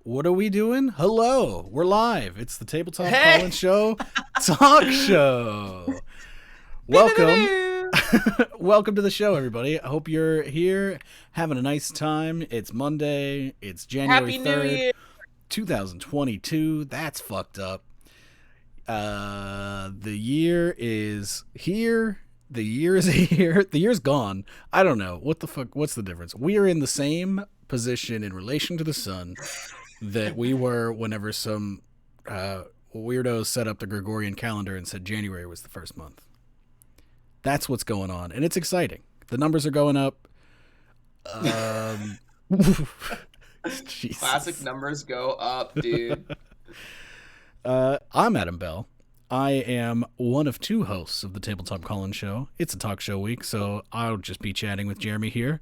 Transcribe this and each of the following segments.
What are we doing? Hello, we're live. It's the Tabletop Hey! Call-In Show talk show. Welcome. Welcome to the show, everybody. I hope you're here having a nice time. It's Monday. It's January Happy New 3rd, Year! 2022. That's fucked up. The year is here. The year is here. The year's gone. I don't know. What the fuck? What's the difference? We are in the same position in relation to the sun that we were whenever some weirdos set up the Gregorian calendar and said January was the first month. That's what's going on, and it's exciting. The numbers are going up. Classic numbers go up, dude. I'm Adam Bell. I am one of two hosts of the Tabletop Call-In Show. It's a talk show week, so I'll just be chatting with Jeremy here.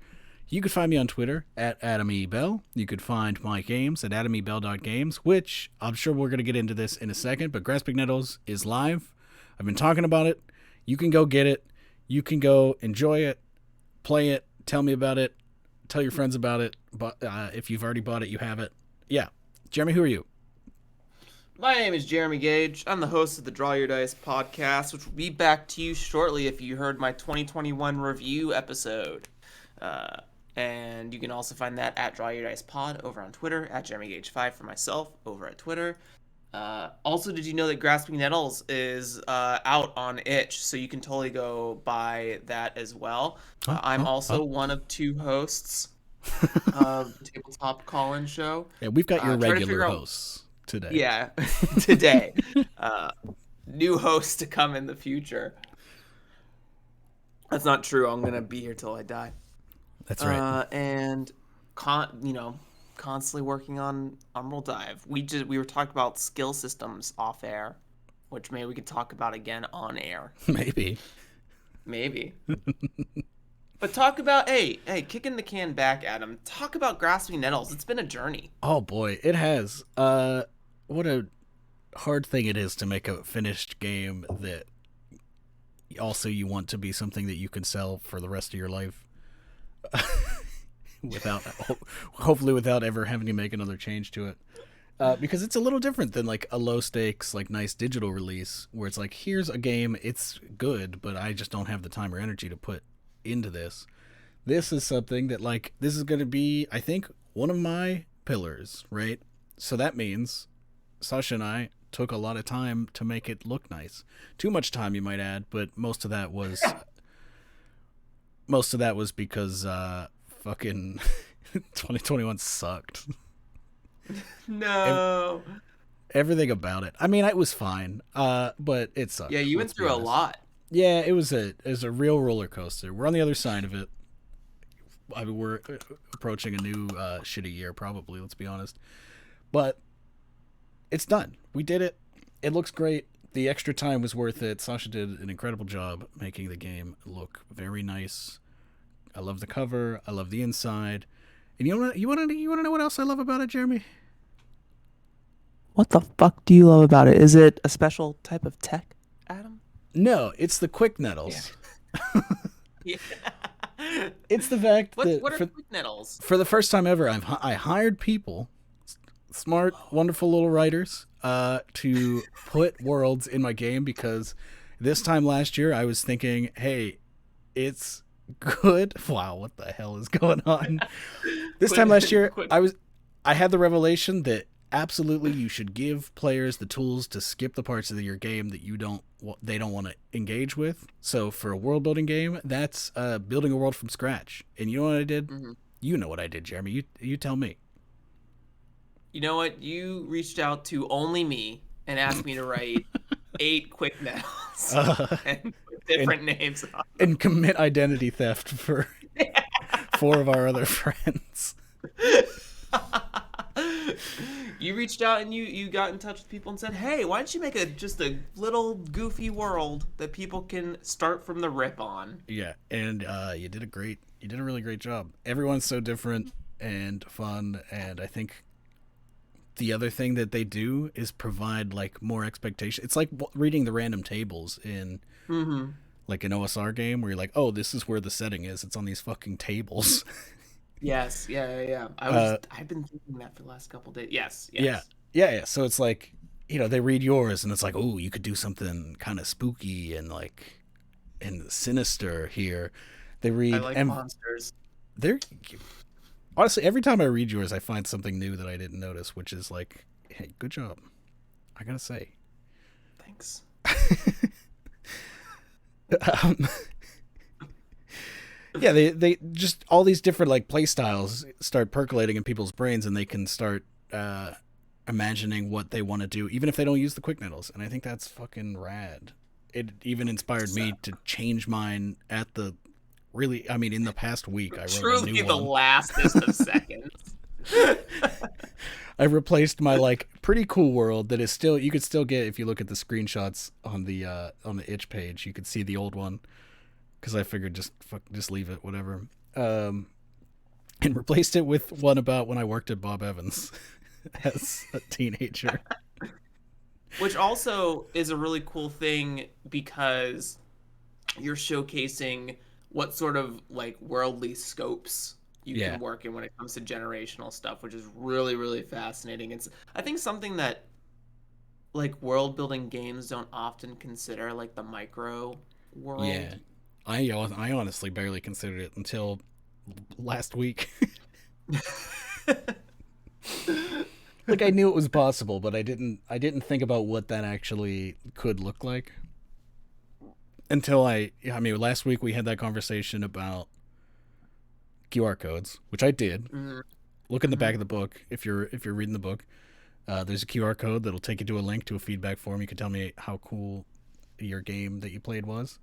You could find me on Twitter at adamebell. You could find my games at adamebell.games, which I'm sure we're going to get into this in a second, but Grasping Nettles is live. I've been talking about it. You can go get it. You can go enjoy it, play it, tell me about it, tell your friends about it. But if you've already bought it, you have it. Yeah. Jeremy, who are you? My name is Jeremy Gage. I'm the host of the Draw Your Dice podcast, which will be back to you shortly if you heard my 2021 review episode. And you can also find that at Draw Your Dice Pod over on Twitter, at JeremyGage5 for myself over at Twitter. Also, did you know that Grasping Nettles is out on itch, so you can totally go buy that as well. I'm also one of two hosts of the Tabletop Call-In Show. Yeah, we've got your regular hosts today. Yeah, today. New hosts to come in the future. That's not true. I'm going to be here till I die. That's right. And constantly working on Roll Dive. We were talking about skill systems off air, which maybe we could talk about again on air. Maybe. But talk about hey, kicking the can back, Adam. Talk about Grasping Nettles. It's been a journey. Oh boy, it has. What a hard thing it is to make a finished game that also you want to be something that you can sell for the rest of your life. Hopefully without ever having to make another change to it, because it's a little different than like a low stakes, like nice digital release where it's like, here's a game, it's good, but I just don't have the time or energy to put into this. This is something that, like, this is going to be, I think, one of my pillars, right? So that means Sasha and I took a lot of time to make it look nice. Too much time, you might add, but most of that was because fucking 2021 sucked. No. Everything about it. I mean, it was fine, but it sucked. Yeah, you went through a lot. Yeah, it was a real roller coaster. We're on the other side of it. I mean, we're approaching a new shitty year, probably. Let's be honest, but it's done. We did it. It looks great. The extra time was worth it. Sasha did an incredible job making the game look very nice. I love the cover. I love the inside. And you want to know what else I love about it, Jeremy? What the fuck do you love about it? Is it a special type of tech, Adam? No, it's the quick nettles. Yeah. It's the fact that what are quick nettles? For the first time ever, I hired people, smart, wonderful little writers, to put worlds in my game, because this time last year I was thinking, hey, it's good. Wow, what the hell is going on? This time last year, I had the revelation that absolutely you should give players the tools to skip the parts of your game that they don't want to engage with. So for a world building game, that's building a world from scratch. And you know what I did? Mm-hmm. You know what I did, Jeremy. You tell me. You know what? You reached out to only me and asked me to write 8 quick nettles and put different names on them. And commit identity theft for 4 of our other friends. You reached out and you got in touch with people and said, hey, why don't you make just a little goofy world that people can start from the rip on? Yeah, and you did a really great job. Everyone's so different and fun, and I think the other thing that they do is provide like more expectation. It's like reading the random tables in like an OSR game where you're like, oh, this is where the setting is. It's on these fucking tables. Yes, yeah. Uh, I've been thinking that for the last couple days. Yes, yeah, yes. yeah. So it's like, they read yours, and it's like, oh, you could do something kind of spooky and sinister here. They I read, like and monsters. they're honestly, every time I read yours, I find something new that I didn't notice, which is like, hey, good job. I gotta say. Thanks. um, yeah, they just all these different like play styles start percolating in people's brains, and they can start imagining what they want to do, even if they don't use the quick nettles. And I think that's fucking rad. It even inspired So, me to change mine at the really. I mean, in the past week, I wrote a new truly the one. lastest of seconds. I replaced my like pretty cool world that is still you could still get if you look at the screenshots on the itch page. You could see the old one because I figured just leave it, whatever. Um, and replaced it with one about when I worked at Bob Evans as a teenager. Which also is a really cool thing because you're showcasing what sort of like worldly scopes you Yeah, can work in when it comes to generational stuff, which is really, really fascinating. It's I think something that like world building games don't often consider, like the micro yeah. world. I honestly barely considered it until last week. Like I knew it was possible, but I didn't think about what that actually could look like until I mean last week we had that conversation about QR codes, which I did. Mm-hmm. Look in the Mm-hmm. back of the book if you're reading the book. There's a QR code that'll take you to a link to a feedback form. You can tell me how cool your game that you played was,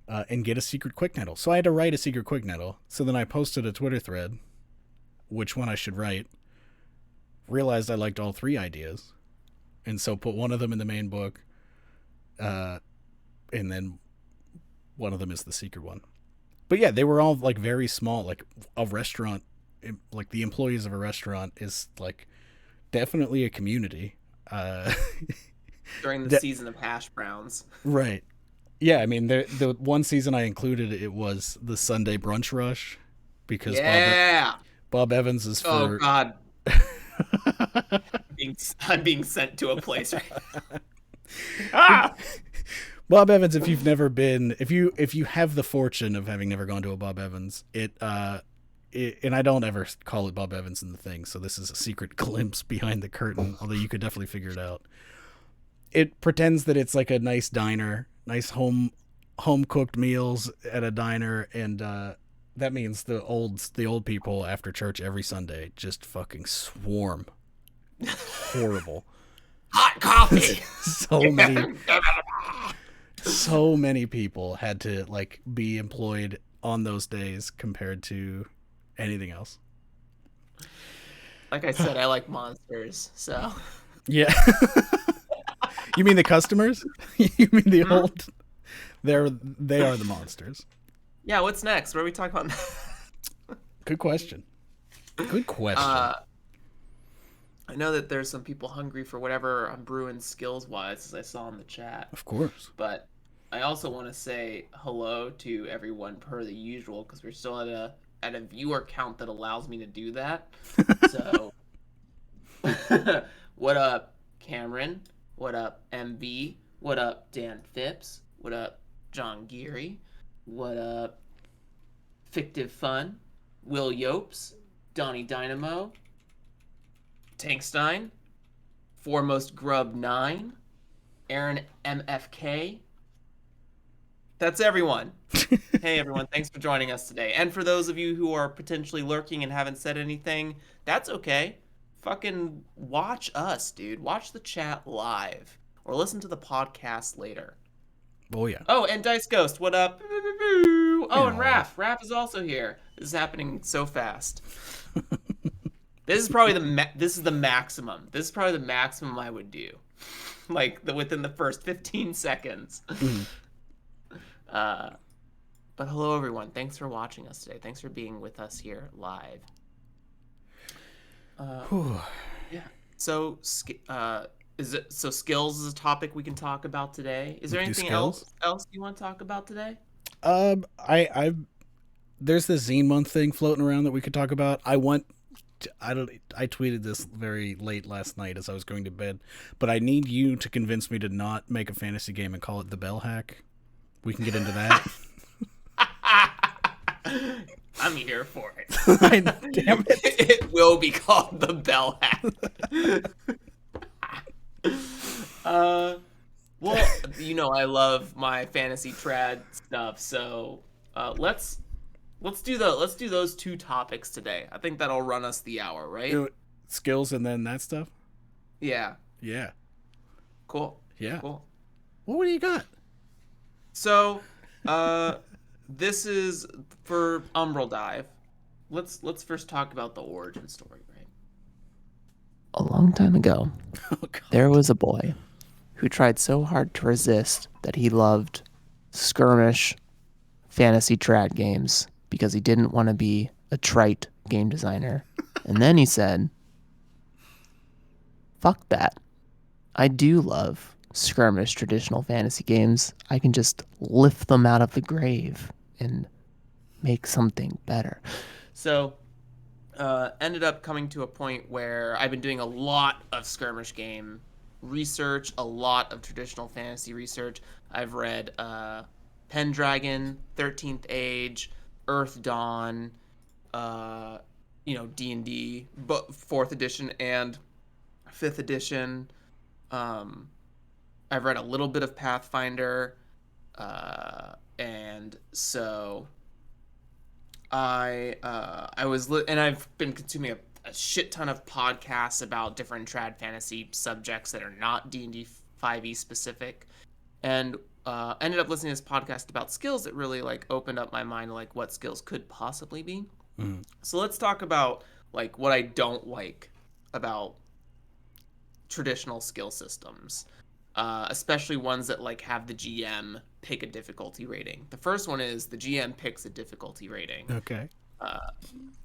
and get a secret quick nettle. So I had to write a secret quick nettle. So then I posted a Twitter thread, which one I should write. Realized I liked all three ideas, and so put one of them in the main book, uh, and then one of them is the secret one. But yeah, they were all like very small. Like a restaurant, like the employees of a restaurant is like definitely a community. Uh, During the that, season of hash browns. right. Yeah, I mean the one season I included it was the Sunday brunch rush because Yeah. Bob Evans is Oh for God. I'm being sent to a place right now. Ah! Bob Evans. If you have the fortune of having never gone to a Bob Evans, and I don't ever call it Bob Evans in the thing, so this is a secret glimpse behind the curtain. Although you could definitely figure it out. It pretends that it's like a nice diner, nice home cooked meals at a diner, and that means the old people after church every Sunday just fucking swarm. Horrible. Hot coffee. so many so many people had to like be employed on those days compared to anything else. Like I said, I like monsters. So, Yeah. You mean the customers? You mean the hmm? old? They are the monsters. Yeah. What's next? What are we talking about? Good question. Good question. uh, I know that there's some people hungry for whatever I'm brewing skills wise, as I saw in the chat. Of course. But I also want to say hello to everyone per the usual because we're still at a viewer count that allows me to do that. So, what up, Cameron? What up, MV? What up, Dan Phipps? What up, John Geary? What up, Fictive Fun? Will Yopes? Donnie Dynamo? Tankstein? Foremost Grub 9? Aaron MFK? That's everyone. Hey, everyone. Thanks for joining us today. And for those of you who are potentially lurking and haven't said anything, that's okay. Fucking watch us, dude. Watch the chat live or listen to the podcast later. Oh yeah. Oh, and Dice Ghost, what up? Oh, and Meow. Raph. Raph is also here. This is happening so fast. This is probably this is the maximum. This is probably the maximum I would do. Like within the first 15 seconds. Mm. Uh But hello, everyone. Thanks for watching us today. Thanks for being with us here live. Whew. Yeah. So, skills is a topic we can talk about today. Is We there can do anything skills. else you want to talk about today? I there's this Zine Month thing floating around that we could talk about. I tweeted this very late last night as I was going to bed, but I need you to convince me to not make a fantasy game and call it the Bell Hack. We can get into that. I'm here for it. Damn it. It will be called the Bell Hack. Well, I love my fantasy trad stuff, so let's do those two topics today. I think that'll run us the hour, right? Skills and then that stuff? Yeah. Yeah. Cool. Yeah. Cool. Well, what do you got? So, this is for Umbral Dive. Let's first talk about the origin story, right? A long time ago, there was a boy who tried so hard to resist that he loved skirmish fantasy trad games because he didn't want to be a trite game designer. And then he said, fuck that. I do love skirmish traditional fantasy games. I can just lift them out of the grave and make something better. So, ended up coming to a point where I've been doing a lot of skirmish game research, a lot of traditional fantasy research. I've read Pendragon, 13th Age, Earth Dawn, D&D, but 4th edition and 5th edition. I've read a little bit of Pathfinder, and so and I've been consuming a shit ton of podcasts about different trad fantasy subjects that are not D&D 5e specific, and ended up listening to this podcast about skills that really opened up my mind to what skills could possibly be. Mm. So let's talk about what I don't like about traditional skill systems, especially ones that have the GM pick a difficulty rating. The first one is the GM picks a difficulty rating. Okay.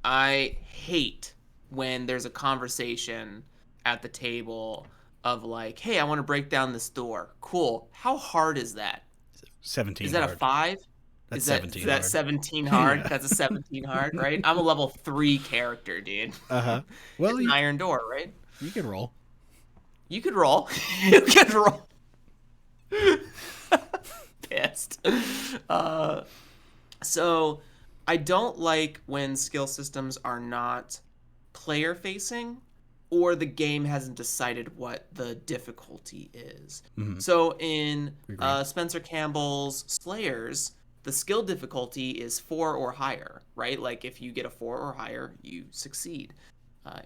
I hate when there's a conversation at the table of hey, I want to break down this door. Cool. How hard is that? 17 Is that hard. a 5? That's is 17 that hard. 17 hard? Yeah. That's a 17 hard, right? I'm a level 3 character, dude. Uh-huh. Well, it's an iron door, right? You could roll. You could roll. You could roll. Pissed. So I don't like when skill systems are not player facing or the game hasn't decided what the difficulty is. Mm-hmm. So in Spencer Campbell's Slayers, the skill difficulty is 4 or higher, right? If you get a 4 or higher, you succeed.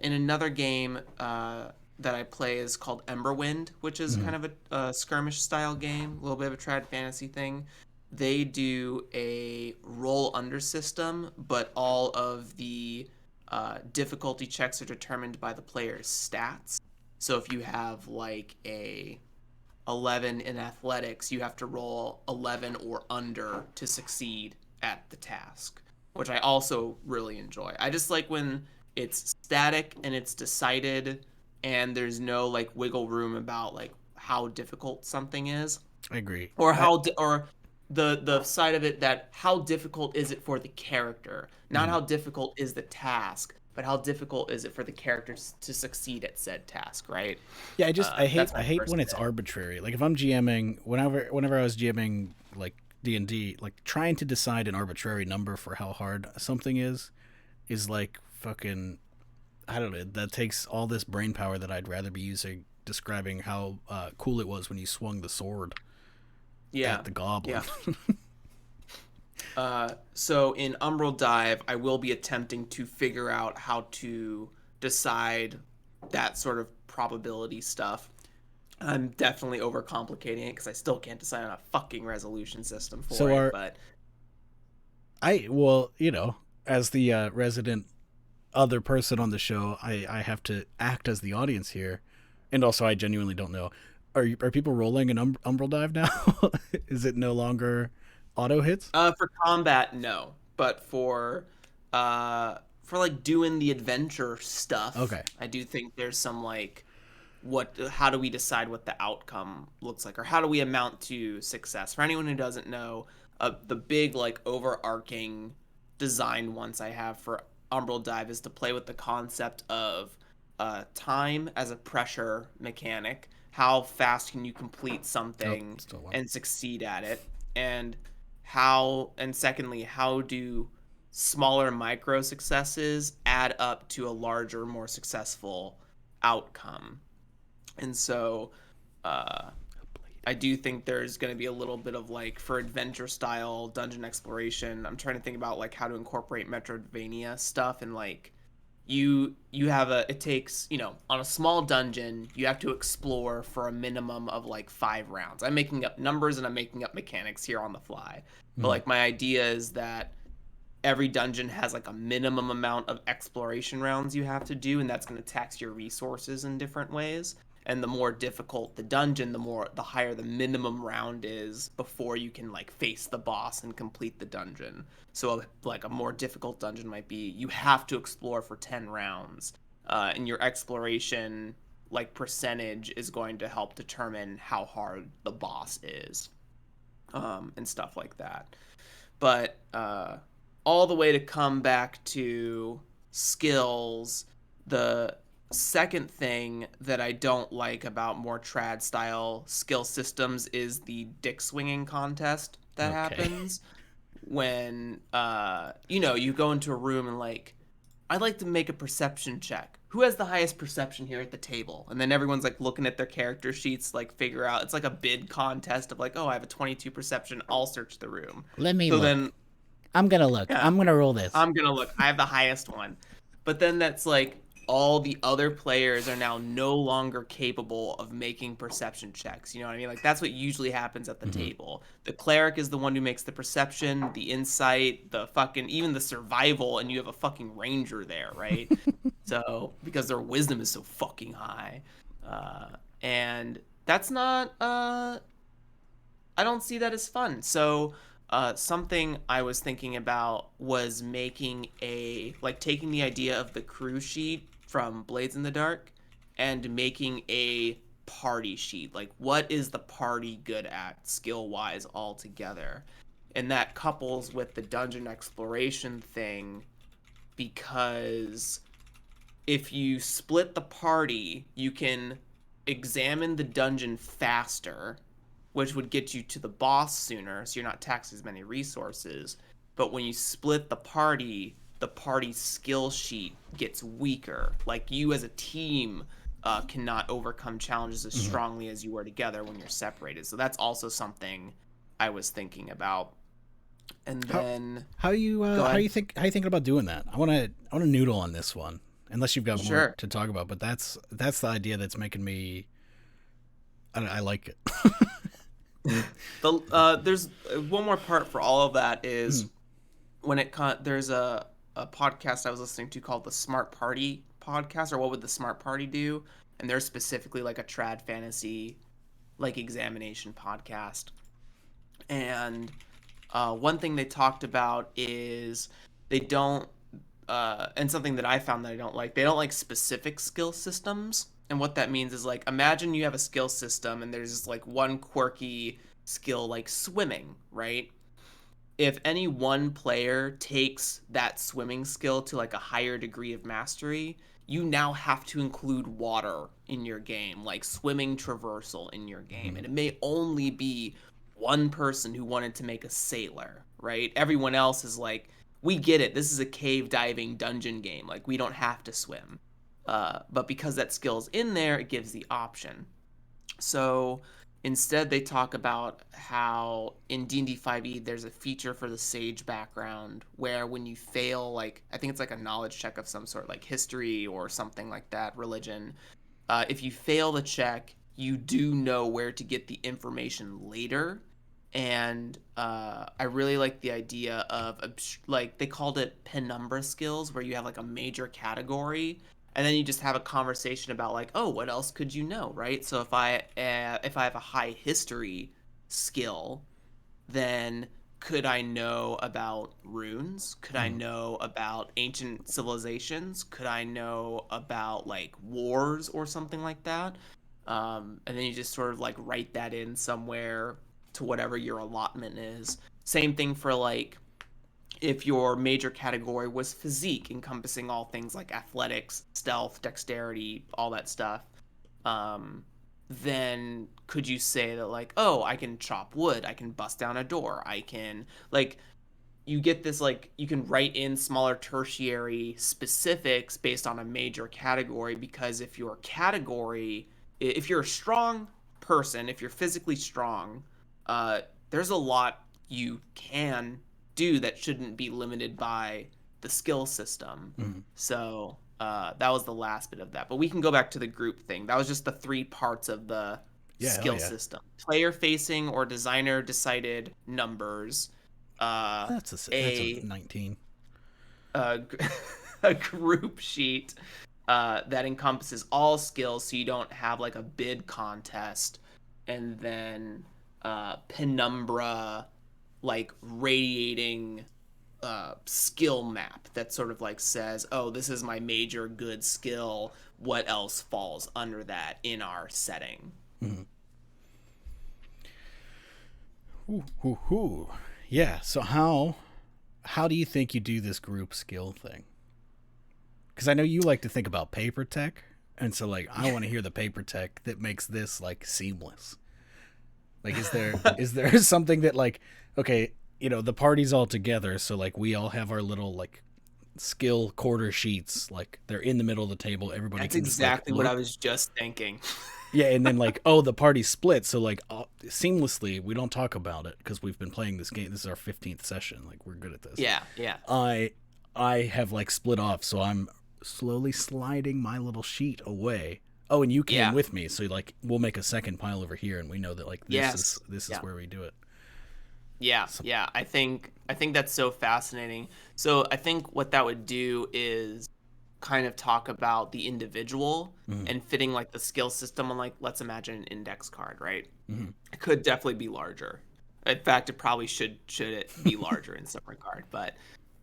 In another game that I play is called Emberwind, which is kind of a skirmish style game, a little bit of a trad fantasy thing. They do a roll under system, but all of the difficulty checks are determined by the player's stats. So if you have a 11 in athletics, you have to roll 11 or under to succeed at the task, which I also really enjoy. I just like when it's static and it's decided and there's no wiggle room about how difficult something is. I agree. Or or the side of it that how difficult is it for the character, not how difficult is the task, but how difficult is it for the characters to succeed at said task, right? Yeah, I hate when it's arbitrary. If I'm GMing, whenever I was GMing D&D, trying to decide an arbitrary number for how hard something is fucking, I don't know, that takes all this brain power that I'd rather be using describing how cool it was when you swung the sword at the goblin. Yeah. So in Umbral Dive, I will be attempting to figure out how to decide that sort of probability stuff. I'm definitely overcomplicating it because I still can't decide on a fucking resolution system for it. But as the resident other person on the show, I have to act as the audience here, and also I genuinely don't know. Are people rolling an Umbral Dive now? Is it no longer auto hits? For combat, no, but for doing the adventure stuff, okay, I do think there's some how do we decide what the outcome looks like, or how do we amount to success? For anyone who doesn't know, the big overarching design once I have for Umbral Dive is to play with the concept of time as a pressure mechanic. How fast can you complete Oh, something still one. and succeed at it? And and secondly, how do smaller micro successes add up to a larger, more successful outcome? And so, uh, I do think there's going to be a little bit of like for adventure style dungeon exploration. I'm trying to think about like how to incorporate Metroidvania stuff and like you have a it takes, on a small dungeon, you have to explore for a minimum of like 5 rounds. I'm making up numbers and I'm making up mechanics here on the fly. But Mm. like my idea is that every dungeon has like a minimum amount of exploration rounds you have to do, and that's going to tax your resources in different ways. And the more difficult the dungeon, the higher the minimum round is before you can like face the boss and complete the dungeon. So like a more difficult dungeon might be you have to explore for 10 rounds, and your exploration like percentage is going to help determine how hard the boss is, and stuff like that. But all the way to come back to skills, the second thing that I don't like about more trad style skill systems is the dick swinging contest that Okay. happens when you go into a room and like I'd like to make a perception check. Who has the highest perception here at the table? And then everyone's like looking at their character sheets, like figure out. It's like a bid contest of like, oh, I have a 22 perception. I'll search the room. Let me So look. then, I'm gonna look. yeah, I'm gonna roll this. I'm gonna look. I have the highest one. But then that's like all the other players are now no longer capable of making perception checks. You know what I mean? Like that's what usually happens at the Mm-hmm. table. The cleric is the one who makes the perception, the insight, the fucking even the survival, and you have a fucking ranger there, right? So because their wisdom is so fucking high, uh, and that's not. I don't see that as fun. So something I was thinking about was making taking the idea of the crew sheet from Blades in the Dark and making a party sheet. Like, what is the party good at skill wise altogether? And that couples with the dungeon exploration thing because if you split the party, you can examine the dungeon faster, which would get you to the boss sooner, so you're not taxing as many resources. But when you split the party skill sheet gets weaker. Like you as a team cannot overcome challenges as Mm-hmm. strongly as you were together when you're separated. So that's also something I was thinking about. And How then go how ahead. you think how you thinking about doing that? I want to noodle on this one. Unless you've got more Sure. to talk about, but that's the idea that's making me. I like it. There's one more part for all of that is Mm. there's a podcast I was listening to called the Smart Party podcast, or what would the Smart Party do? And they're specifically like a trad fantasy like examination podcast. And one thing they talked about is they don't and something that I found that I don't like, they don't like specific skill systems. And what that means is like imagine you have a skill system and there's just like one quirky skill like swimming, right? If any one player takes that swimming skill to like a higher degree of mastery, you now have to include water in your game, like swimming traversal in your game. Mm-hmm. And it may only be one person who wanted to make a sailor, right? Everyone else is like, we get it. This is a cave diving dungeon game. Like, we don't have to swim. But because that skill's in there, it gives the option. So instead, they talk about how in D&D 5e there's a feature for the sage background where when you fail, like I think it's like a knowledge check of some sort, like history or something like that, religion. If you fail the check, you do know where to get the information later. And I really like the idea of like they called it penumbra skills, where you have like a major category and then you just have a conversation about like, oh, what else could you know, right? So if I have a high history skill, then could I know about runes? Could I Mm-hmm. know about ancient civilizations? Could I know about like wars or something like that? And then you just sort of like write that in somewhere to whatever your allotment is. Same thing for like if your major category was physique, encompassing all things like athletics, stealth, dexterity, all that stuff, um, then could you say that like, oh, I can chop wood, I can bust down a door, I can like you get this like you can write in smaller tertiary specifics based on a major category because if you're a strong person, if you're physically strong, there's a lot you can do that shouldn't be limited by the skill system. Mhm. So that was the last bit of that. But we can go back to the group thing. That was just the three parts of the Yeah, hell skill yeah. system: player facing or designer decided numbers, uh, That's a a 19. a, a group sheet that encompasses all skills, so you don't have like a bid contest, and then penumbra, like radiating skill map that sort of like says, oh, this is my major good skill. What else falls under that in our setting? Mm-hmm. Ooh, ooh, ooh. Yeah. So how do you think you do this group skill thing? Because I know you like to think about paper tech, and so like I want to hear the paper tech that makes this like seamless. Like, is there something that like, okay, the party's all together, so like we all have our little like skill quarter sheets, like they're in the middle of the table. Everybody That's can just like exactly what I look. was just thinking. Yeah, and then like, oh, the party's split, so like seamlessly we don't talk about it because we've been playing this game. This is our 15th session. Like we're good at this. Yeah, yeah. I have like split off, so I'm slowly sliding my little sheet away. Oh, and you came Yeah. with me, so like we'll make a second pile over here, and we know that like this is Yes. this is Yeah. where we do it. Yeah. So, Yeah. I think that's so fascinating. So I think what that would do is kind of talk about the individual mm-hmm, and fitting like the skill system on, like, let's imagine an index card, right? mm-hmm, It could definitely be larger. In fact, it probably should it be larger in some regard. But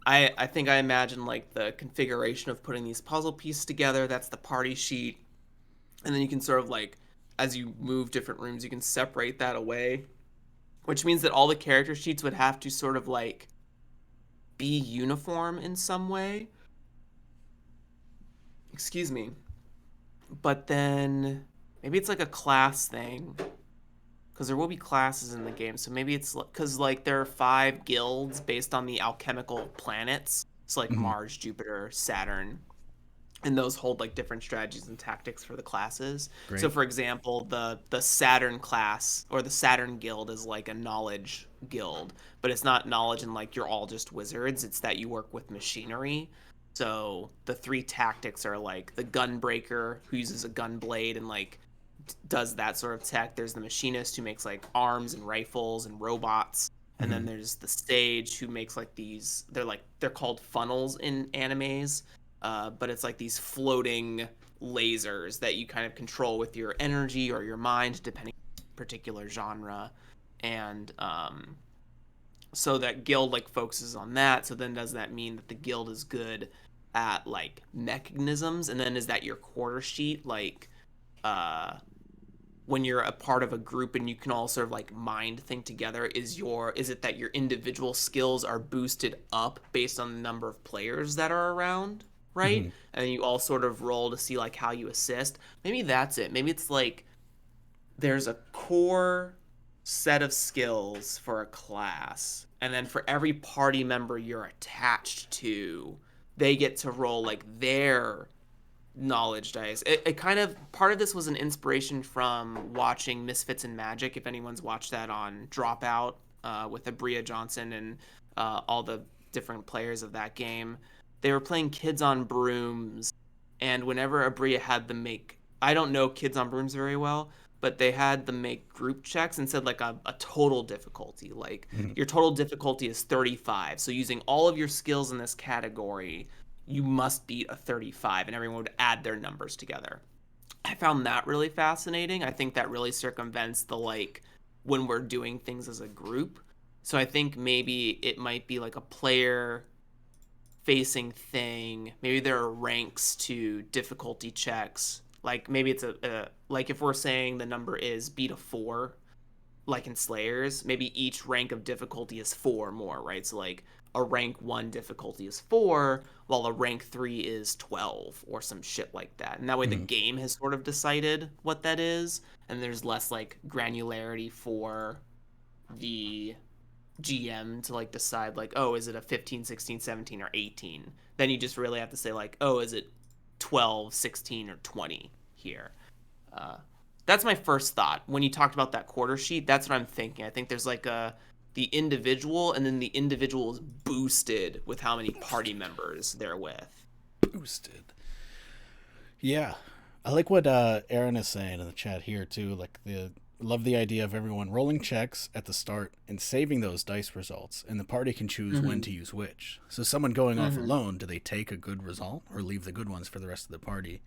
I think I imagine like the configuration of putting these puzzle pieces together. That's the party sheet, and then you can sort of like, as you move different rooms, you can separate that away, which means that all the character sheets would have to sort of like be uniform in some way. Excuse me. But then maybe it's like a class thing, because there will be classes in the game. So maybe it's because like there are 5 guilds based on the alchemical planets. It's like mm-hmm. Mars, Jupiter, Saturn, and those hold like different strategies and tactics for the classes. So Great. for example, the Saturn class or the Saturn guild is like a knowledge guild, but it's not knowledge and like you're all just wizards. It's that you work with machinery. So the 3 tactics are like the gunbreaker, who uses a gun blade and like does that sort of tech. There's the machinist, who makes like arms and rifles and robots. And Mm-hmm, then there's the sage, who makes like these, they're called funnels in animes, but it's like these floating lasers that you kind of control with your energy or your mind, depending on particular genre. And so that guild like focuses on that. So then does that mean that the guild is good at like mechanisms? And then is that your quarter sheet? Like uh when you're a part of a group and you can all sort of like mind think together, is it that your individual skills are boosted up based on the number of players that are around, mm-hmm. right? And you all sort of roll to see like how you assist. Maybe that's it. Maybe it's like there's a core set of skills for a class, and then for every party member you're attached to, they get to roll like their knowledge dice. It kind of, part of this was an inspiration from watching Misfits and Magic, if anyone's watched that on Dropout, with Abria Johnson and all the different players of that game. They were playing Kids on Brooms, and whenever Abria had them make, I don't know Kids on Brooms very well, but they had them make group checks and said like a total difficulty. Like Mm-hmm. your total difficulty is 35. So using all of your skills in this category, you must beat a 35, and everyone would add their numbers together. I found that really fascinating. I think that really circumvents the like when we're doing things as a group. So I think maybe it might be like a player facing thing. Maybe there are ranks to difficulty checks. Like maybe it's like if we're saying the number is beat a 4, like in Slayers, maybe each rank of difficulty is 4 more, right? So like a rank 1 difficulty is 4, while a rank 3 is 12 or some shit like that. And that way the Mhm. game has sort of decided what that is, and there's less like granularity for the GM to like decide like, oh, is it a 15, 16, 17, or 18? Then you just really have to say like, oh, is it 12, 16, or 20 here? Uh, that's my first thought. When you talked about that quarter sheet, that's what I'm thinking. I think there's like the individual, and then the individual is boosted with how many party members they're with. Boosted. Yeah, I like what Aaron is saying in the chat here too. Like the love the idea of everyone rolling checks at the start and saving those dice results, and the party can choose when Mm-hmm. to use which. So someone going off Mm-hmm. alone, do they take a good result or leave the good ones for the rest of the party?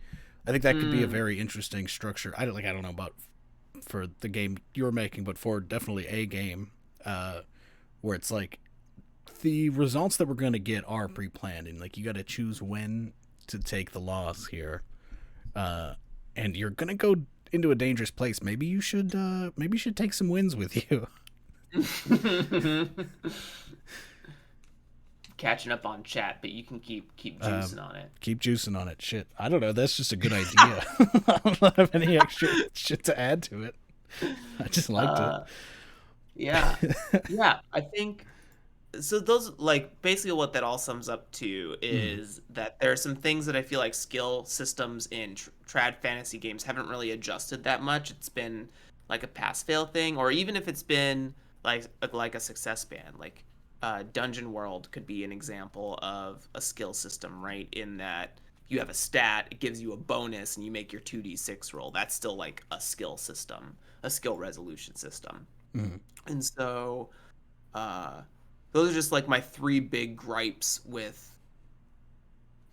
I think that could be a Mm. very interesting structure. I don't know about for the game you're making, but for definitely a game where it's like the results that we're going to get are pre-planned, and like you got to choose when to take the loss here, uh, and you're gonna go into a dangerous place. Maybe you should take some wins with you. Catching up on chat, but you can keep juicing on it. Keep juicing on it. Shit, I don't know. That's just a good idea. I don't have any extra shit to add to it. I just liked it. Uh, yeah, yeah. I think so. Those like basically what that all sums up to Mm, is that there are some things that I feel like skill systems in trad fantasy games haven't really adjusted that much. It's been like a pass fail thing, or even if it's been like a success band, like Dungeon World could be an example of a skill system, right? In that you have a stat, it gives you a bonus, and you make your 2d6 roll. That's still like a skill system, a skill resolution system. mm, And so uh, those are just like my three big gripes with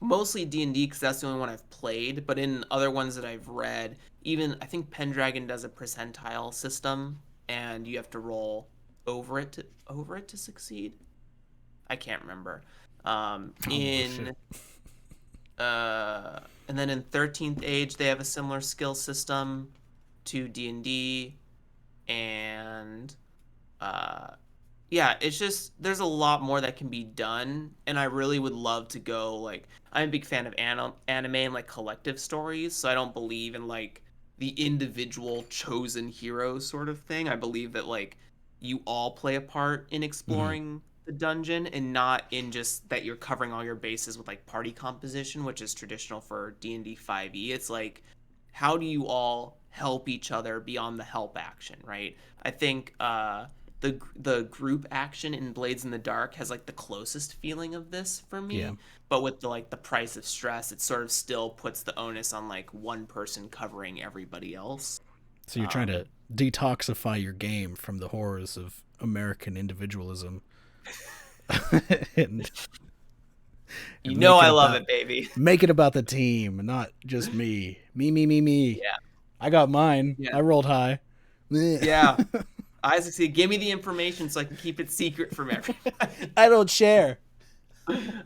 mostly D&D because that's the only one I've played. But in other ones that I've read, even I think Pendragon does a percentile system, and you have to roll over it to succeed. I can't remember. oh shit. In and then in 13th Age, they have a similar skill system to D&D, and uh, yeah, it's just there's a lot more that can be done, and I really would love to go like I'm a big fan of anime and like collective stories, so I don't believe in like the individual chosen hero sort of thing. I believe that like you all play a part in Mm, exploring the dungeon and not in just that you're covering all your bases with like party composition, which is traditional for D&D 5e. It's like how do you all help each other beyond the help action, right? I think the group action in Blades in the Dark has like the closest feeling of this for yeah. me, but with the like the price of stress, it sort of still puts the onus on like one person covering everybody else. So you're trying Um, to detoxify your game from the horrors of American individualism and you know make it I love about it, baby. the team, not just me. Me. Yeah, I got mine. yeah, I rolled high. yeah. I succeed. Give me the information so I can keep it secret from everybody. I don't share.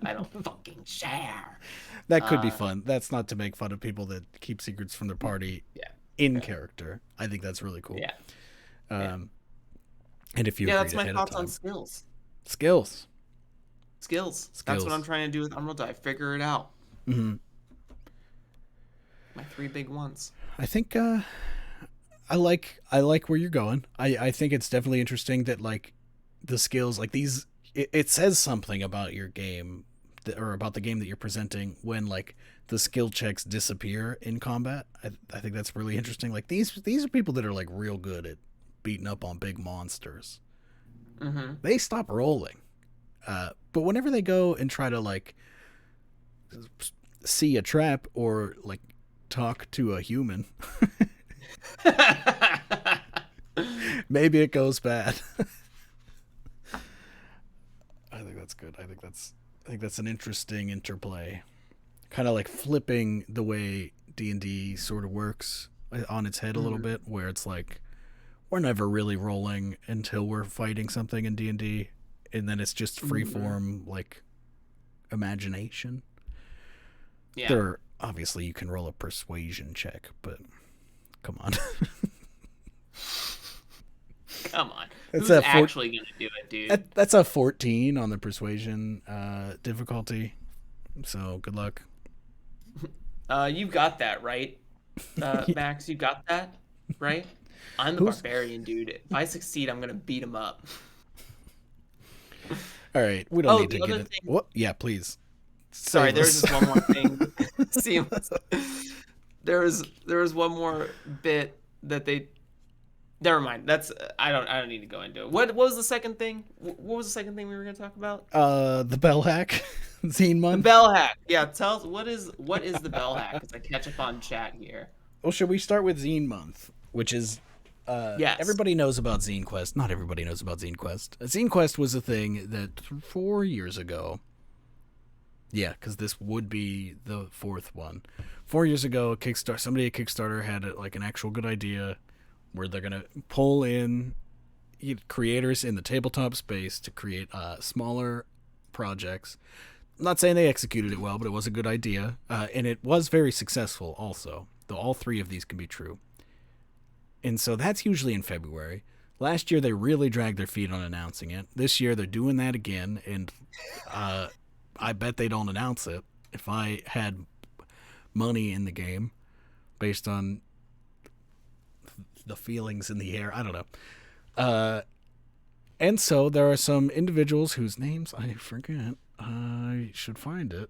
I don't fucking share. That could be Uh, fun. That's not to make fun of people that keep secrets from their party yeah, in yeah, character. I think that's really cool. yeah, yeah. Um, and if you Yeah, agreed that's my ahead of thoughts on time, skills. skills, Skills. That's what I'm skills. trying to do with Emerald Dive. Figure it out. Hmm. My three big ones. I think I like where you're going. I think it's definitely interesting that like the skills like these. It says something about your game or about the game that you're presenting when like the skill checks disappear in combat. I think that's really interesting. Like these are people that are like real good at beating up on big monsters. Mm-hmm. They stop rolling. But whenever they go and try to like see a trap or like talk to a human, maybe it goes bad. I think that's good. I think that's an interesting interplay. Kind of like flipping the way D&D sort of works on its head a little Mm-hmm. bit where it's like we're never really rolling until we're fighting something in D&D and then it's just free Mm-hmm. form like imagination. Yeah. There obviously you can roll a persuasion check, but come on. Come on. It's Who's actually going to do it, dude? That's a 14 on the persuasion difficulty. So good luck. You got that, right? Max, you got that, right? I'm the barbarian, dude. If I succeed, I'm going to beat him up. All right. We don't need to get it. Thing... What? Yeah, please. Sorry, there's just one more thing. There was one more bit that they. Never mind. That's I don't need to go into it. What was the second thing? What was the second thing we were gonna talk about? The bell hack, Zine Month. The bell hack. Yeah, tell us what is the bell hack? Because I catch up on chat here. Well, should we start with Zine Month, which is yes. Everybody knows about Zine Quest. Not everybody knows about Zine Quest. Zine Quest was a thing that 4 years ago. Yeah, because this would be the fourth one. 4 years ago, somebody at Kickstarter had an actual good idea where they're gonna pull in creators in the tabletop space to create smaller projects. I'm not saying they executed it well, but it was a good idea, and it was very successful. Also, though all three of these can be true. And so that's usually in February. Last year they really dragged their feet on announcing it. This year they're doing that again, and I bet they don't announce it. If I had money in the game, based on the feelings in the air, I don't know. And so there are some individuals whose names I forget. I should find it.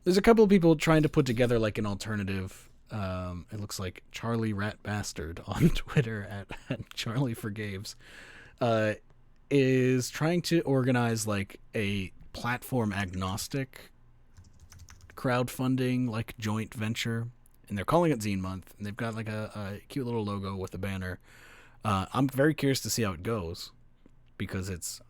There's a couple of people trying to put together an alternative. It looks like Charlie Rat Bastard on Twitter at Charlie Forgaves is trying to organize a platform agnostic crowdfunding joint venture, and they're calling it Zine Month, and they've got a cute little logo with a banner. I'm very curious to see how it goes, because it's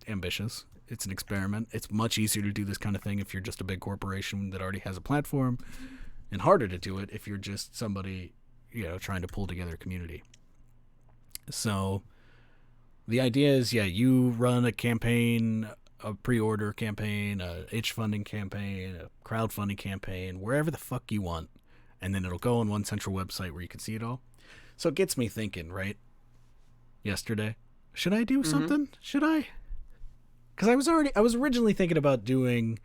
ambitious. It's an experiment. It's much easier to do this kind of thing if you're just a big corporation that already has a platform, and harder to do it if you're just somebody, trying to pull together a community. So the idea is, you run a campaign, a pre-order campaign, a itch funding campaign, a crowdfunding campaign, wherever the fuck you want, and then it'll go on one central website where you can see it all. So it gets me thinking, right? Yesterday, should I do something? Should I? Because I was originally thinking about doing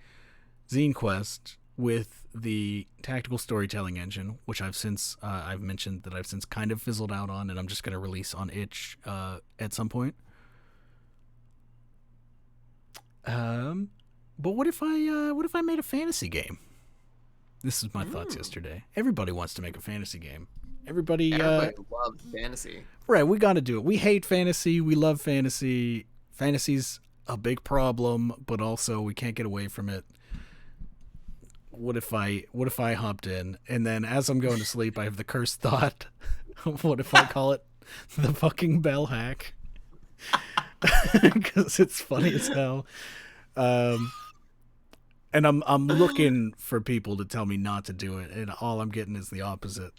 Zine Quest with the tactical storytelling engine, which I've mentioned that I've since kind of fizzled out on, and I'm just going to release on itch at some point. But what if I made a fantasy game? This is my thoughts yesterday. Everybody wants to make a fantasy game. Everybody loves fantasy. Right, we got to do it. We hate fantasy. We love fantasy. Fantasy's a big problem, but also we can't get away from it. What if I hopped in, and then as I'm going to sleep, I have the cursed thought, what if I call it the fucking bell hack? Because it's funny as hell. And I'm looking for people to tell me not to do it, and all I'm getting is the opposite.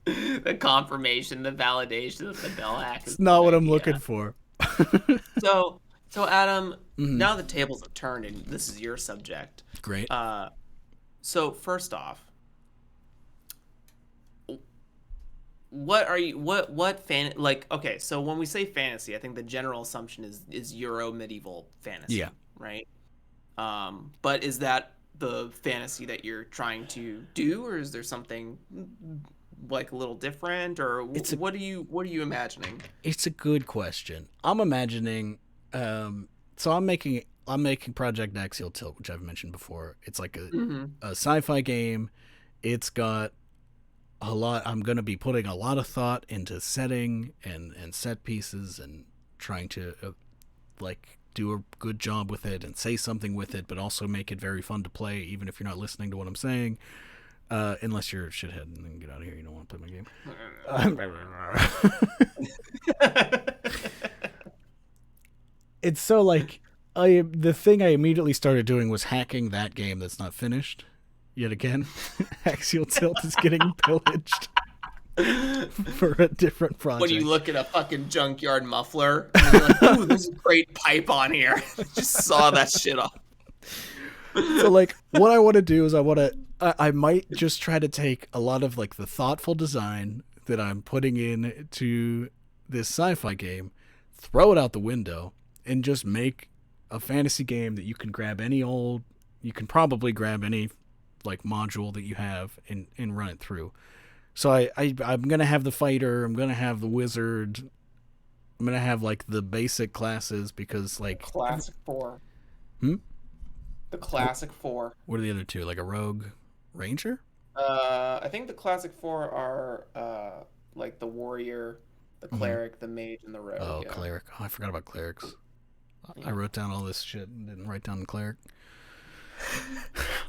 The confirmation, the validation that the bell hack is it's not what I'm looking for. So Adam, now the tables have turned, and this is your subject. Great. So first off, okay, so when we say fantasy, I think the general assumption is Euro medieval fantasy. Yeah. Right. But is that the fantasy that you're trying to do, or is there something a little different, or what are you imagining? It's a good question. I'm imagining. So I'm making Project Axial Tilt, which I've mentioned before. It's like a sci-fi game. It's got a lot. I'm going to be putting a lot of thought into setting and set pieces, and trying to do a good job with it and say something with it, but also make it very fun to play, even if you're not listening to what I'm saying. Unless you're a shithead and then get out of here. You don't want to play my game. It's so the thing I immediately started doing was hacking that game that's not finished yet again. Axial Tilt is getting pillaged for a different project. When you look at a fucking junkyard muffler, and you're like, ooh, there's a great pipe on here. Just saw that shit off. So what I want to do is I might just try to take a lot of the thoughtful design, that I'm putting into this sci-fi game, throw it out the window, and just make a fantasy game that you can grab you can probably grab any like module that you have and run it through. So I'm gonna have the fighter, I'm gonna have the wizard, I'm gonna have like the basic classes because like Classic four. Hmm? The classic four. What are the other two? Like a rogue ranger? I think the classic four are like the warrior, the cleric, the mage, and the rogue. Oh, Yeah. cleric. Oh, I forgot about clerics. Yeah. I wrote down all this shit and didn't write down the cleric.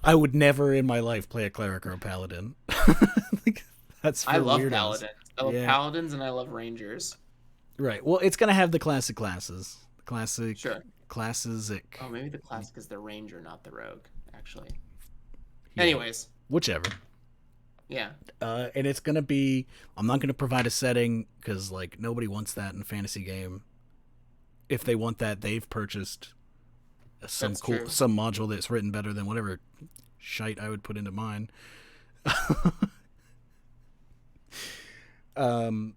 I would never in my life play a cleric or a paladin. Like, that's for I love weirdos. paladins. I love paladins and I love rangers. Right. Well, it's gonna have the classic classes. Classic. Sure. Classic. Oh, maybe the classic is the ranger, not the rogue. Actually. Yeah. Anyways. Whichever. Yeah. And it's gonna be. I'm not gonna provide a setting because like nobody wants that in a fantasy game. If they want that, they've purchased some module that's written better than whatever shite I would put into mine.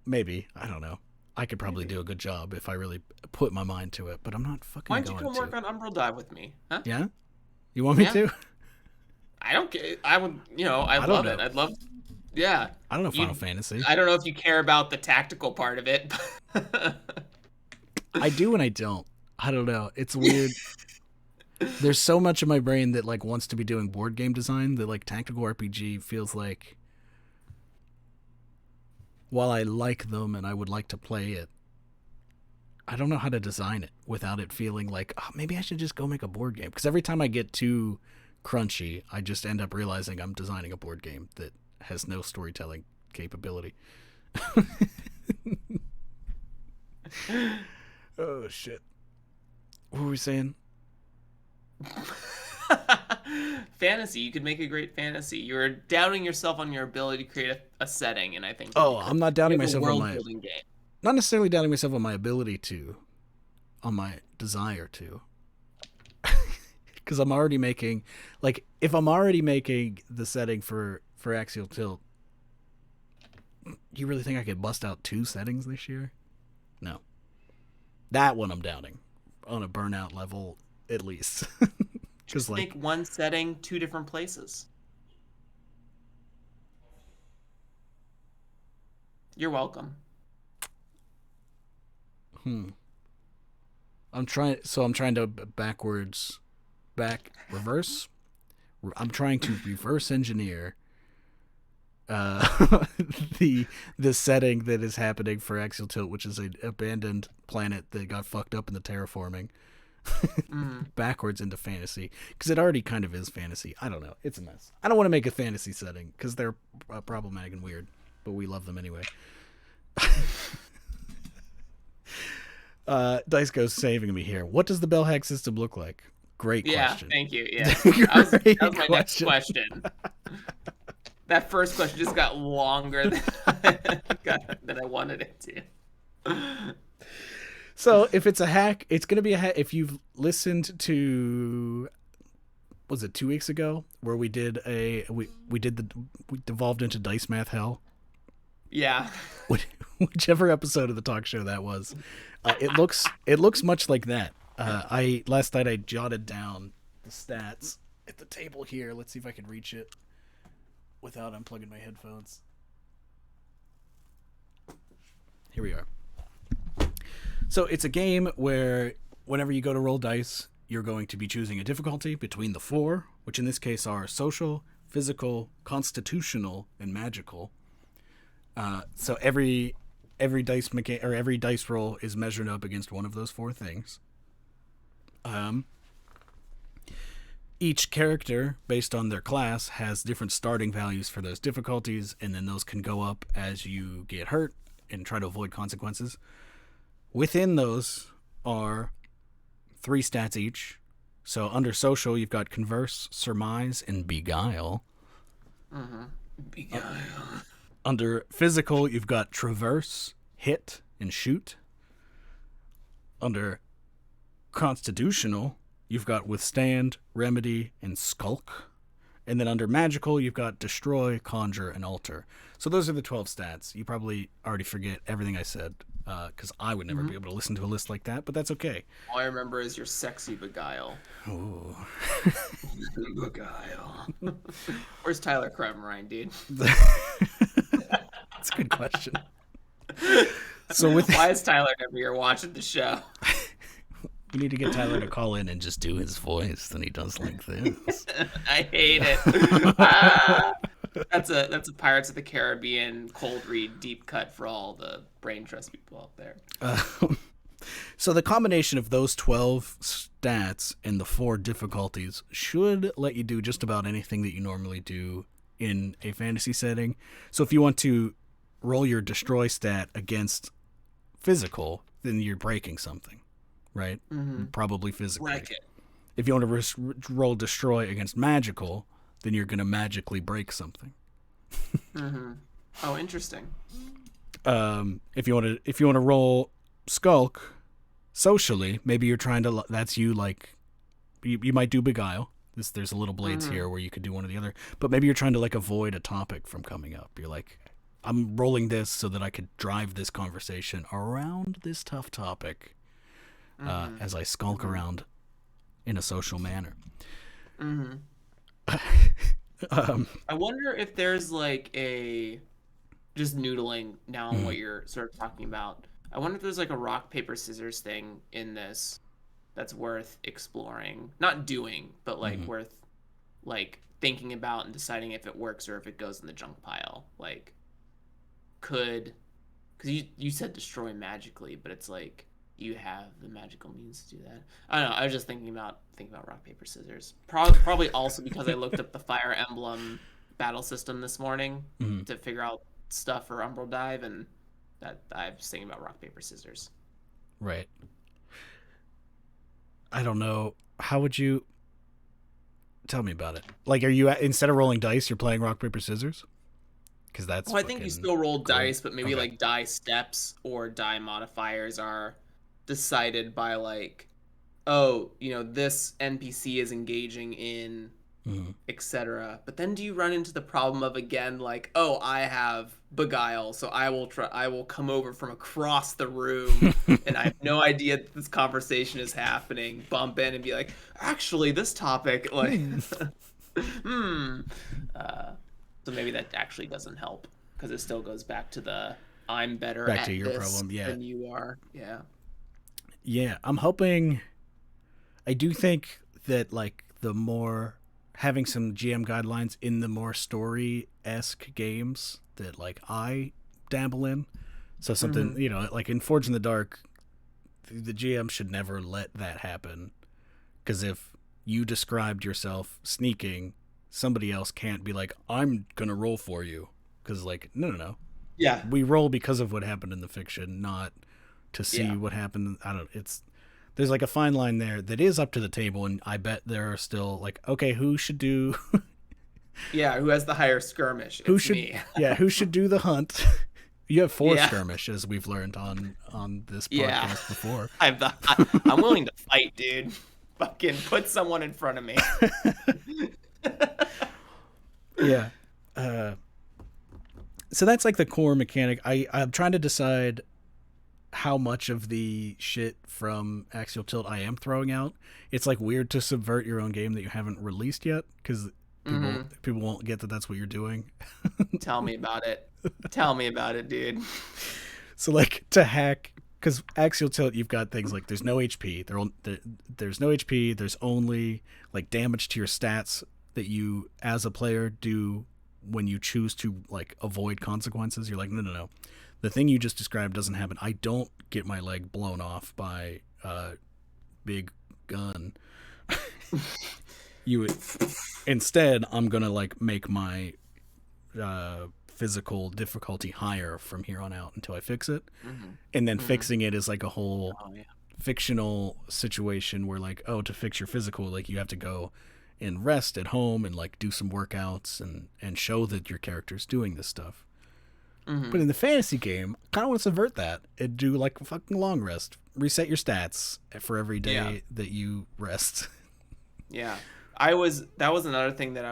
Maybe, I don't know. I could probably do a good job if I really put my mind to it, but I'm not fucking going to. Why don't you come work on Umbral Dive with me? Huh? Yeah? You want me to? I don't care. I would, I love it. I'd love, yeah. I don't know Final Fantasy. I don't know if you care about the tactical part of it. I do and I don't. I don't know. It's weird. There's so much of my brain that like wants to be doing board game design that like tactical RPG feels like, while I like them and I would like to play it, I don't know how to design it without it feeling like, oh, maybe I should just go make a board game. Because every time I get too crunchy, I just end up realizing I'm designing a board game that has no storytelling capability. Oh, shit. What were we saying? Fantasy. You could make a great fantasy. You're doubting yourself on your ability to create a setting, and I think. I'm not doubting myself on my world-building game. Not necessarily doubting myself on my ability to, on my desire to. Because I'm already making, like, if I'm already making the setting for Axial Tilt, you really think I could bust out 2 settings this year? No. That one I'm doubting on a burnout level, at least. Just make one setting 2 different places. You're welcome. I'm trying to reverse. I'm trying to reverse engineer the setting that is happening for Axial Tilt, which is an abandoned planet that got fucked up in the terraforming, backwards into fantasy, because it already kind of is fantasy. I don't know. It's a mess. I don't want to make a fantasy setting because they're problematic and weird, but we love them anyway. Dice Goes saving me here. What does the bell hack system look like? Great question. Yeah, thank you. Yeah, that was my next question. That first question just got longer than I wanted it to. So if it's a hack, it's going to be a hack. If you've listened to, was it 2 weeks ago, where we devolved into dice math hell? Yeah. Whichever episode of the talk show that was, it looks much like that. Last night I jotted down the stats at the table here. Let's see if I can reach it without unplugging my headphones. Here we are. So it's a game where whenever you go to roll dice, you're going to be choosing a difficulty between the 4, which in this case are social, physical, constitutional, and magical. So every dice roll is measured up against one of those 4 things. Each character, based on their class, has different starting values for those difficulties, and then those can go up as you get hurt and try to avoid consequences. Within those are 3 stats each. So under social, you've got converse, surmise, and beguile. Beguile. Under physical, you've got traverse, hit, and shoot. Under constitutional, you've got withstand, remedy, and skulk. And then under magical, you've got destroy, conjure, and alter. So those are the 12 stats. You probably already forget everything I said, because I would never be able to listen to a list like that, but that's okay. All I remember is your sexy beguile. Ooh. Beguile. Where's Tyler Crumrine, dude? That's a good question. So why is Tyler never here watching the show? We need to get Tyler to call in and just do his voice, and he does like this. I hate it. That's a Pirates of the Caribbean cold read deep cut for all the brain trust people out there. So the combination of those 12 stats and the 4 difficulties should let you do just about anything that you normally do in a fantasy setting. So if you want to roll your destroy stat against physical, then you're breaking something, right? Mm-hmm. Probably physically. Break it. If you want to roll destroy against magical, then you're going to magically break something. Mm-hmm. Oh, interesting. If you want to roll skulk socially, maybe you're trying to, that's you, like you might do beguile. There's a little blades here where you could do one or the other, but maybe you're trying to like avoid a topic from coming up. You're like, I'm rolling this so that I could drive this conversation around this tough topic as I skulk around in a social manner. Mm-hmm. I wonder if there's like just noodling now on what you're sort of talking about. I wonder if there's like a rock, paper, scissors thing in this that's worth exploring. Not doing, but like worth like thinking about and deciding if it works or if it goes in the junk pile. Like, because you said destroy magically, but it's like you have the magical means to do that. I don't know. I was just thinking about rock, paper, scissors. Probably also because I looked up the Fire Emblem battle system this morning to figure out stuff for Umbral Dive, and that I was thinking about rock, paper, scissors. Right. I don't know. How would you tell me about it? Like, are you, instead of rolling dice, you're playing rock, paper, scissors? Because that's. Well, I think you still roll dice, but maybe like die steps or die modifiers are decided by like, oh, this NPC is engaging in etc. But then do you run into the problem of, again, like, oh, I have beguile, so I will come over from across the room and I have no idea that this conversation is happening, bump in and be like, actually this topic, like so maybe that actually doesn't help, because it still goes back to the I'm better at to your this problem, than you are. Yeah, I'm hoping. I do think that like the more having some GM guidelines in the more story-esque games that like I dabble in. So something, like in Forge in the Dark, the GM should never let that happen. Because if you described yourself sneaking, somebody else can't be like, I'm going to roll for you. Because like, no. Yeah. We roll because of what happened in the fiction, not to see what happened. I don't know. There's like a fine line there that is up to the table, and I bet there are still like, okay, who should do? Who has the higher skirmish? Who should? Me. Who should do the hunt? You have 4 skirmish, as we've learned on this podcast before. I'm willing to fight, dude. Fucking put someone in front of me. So that's like the core mechanic. I'm trying to decide how much of the shit from Axial Tilt I am throwing out. It's like weird to subvert your own game that you haven't released yet, because people won't get that that's what you're doing. Tell me about it. Tell me about it, dude. So like to hack, because Axial Tilt, you've got things like there's no HP. There's no HP. There's only like damage to your stats that you as a player do when you choose to like avoid consequences. You're like, no. The thing you just described doesn't happen. I don't get my leg blown off by a big gun. Instead, I'm gonna like make my physical difficulty higher from here on out until I fix it, and then fixing it is like a whole fictional situation where like, oh, to fix your physical, like you have to go and rest at home and like do some workouts and show that your character's doing this stuff. But in the fantasy game, I kind of want to subvert that and do like a fucking long rest. Reset your stats for every day that you rest. Yeah. That was another thing that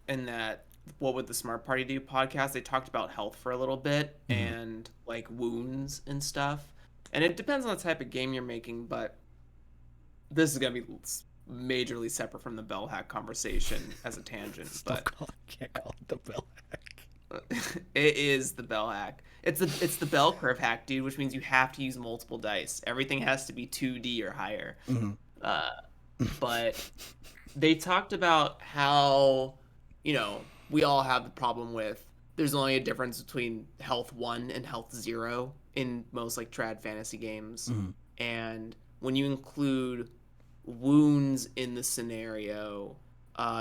in that What Would the Smart Party Do podcast, they talked about health for a little bit Mm-hmm. and like wounds and stuff. And it depends on the type of game you're making, but this is gonna be majorly separate from the bell hack conversation as a tangent. Stop But calling. Can't call it the bell hack. it is the bell hack. It's the bell curve hack, dude, which means you have to use multiple dice. Everything has to be 2D or higher. Mm-hmm. Uh, but they talked about how, we all have the problem with there's only a difference between health 1 and health 0 in most like trad fantasy games. Mm-hmm. And when you include wounds in the scenario,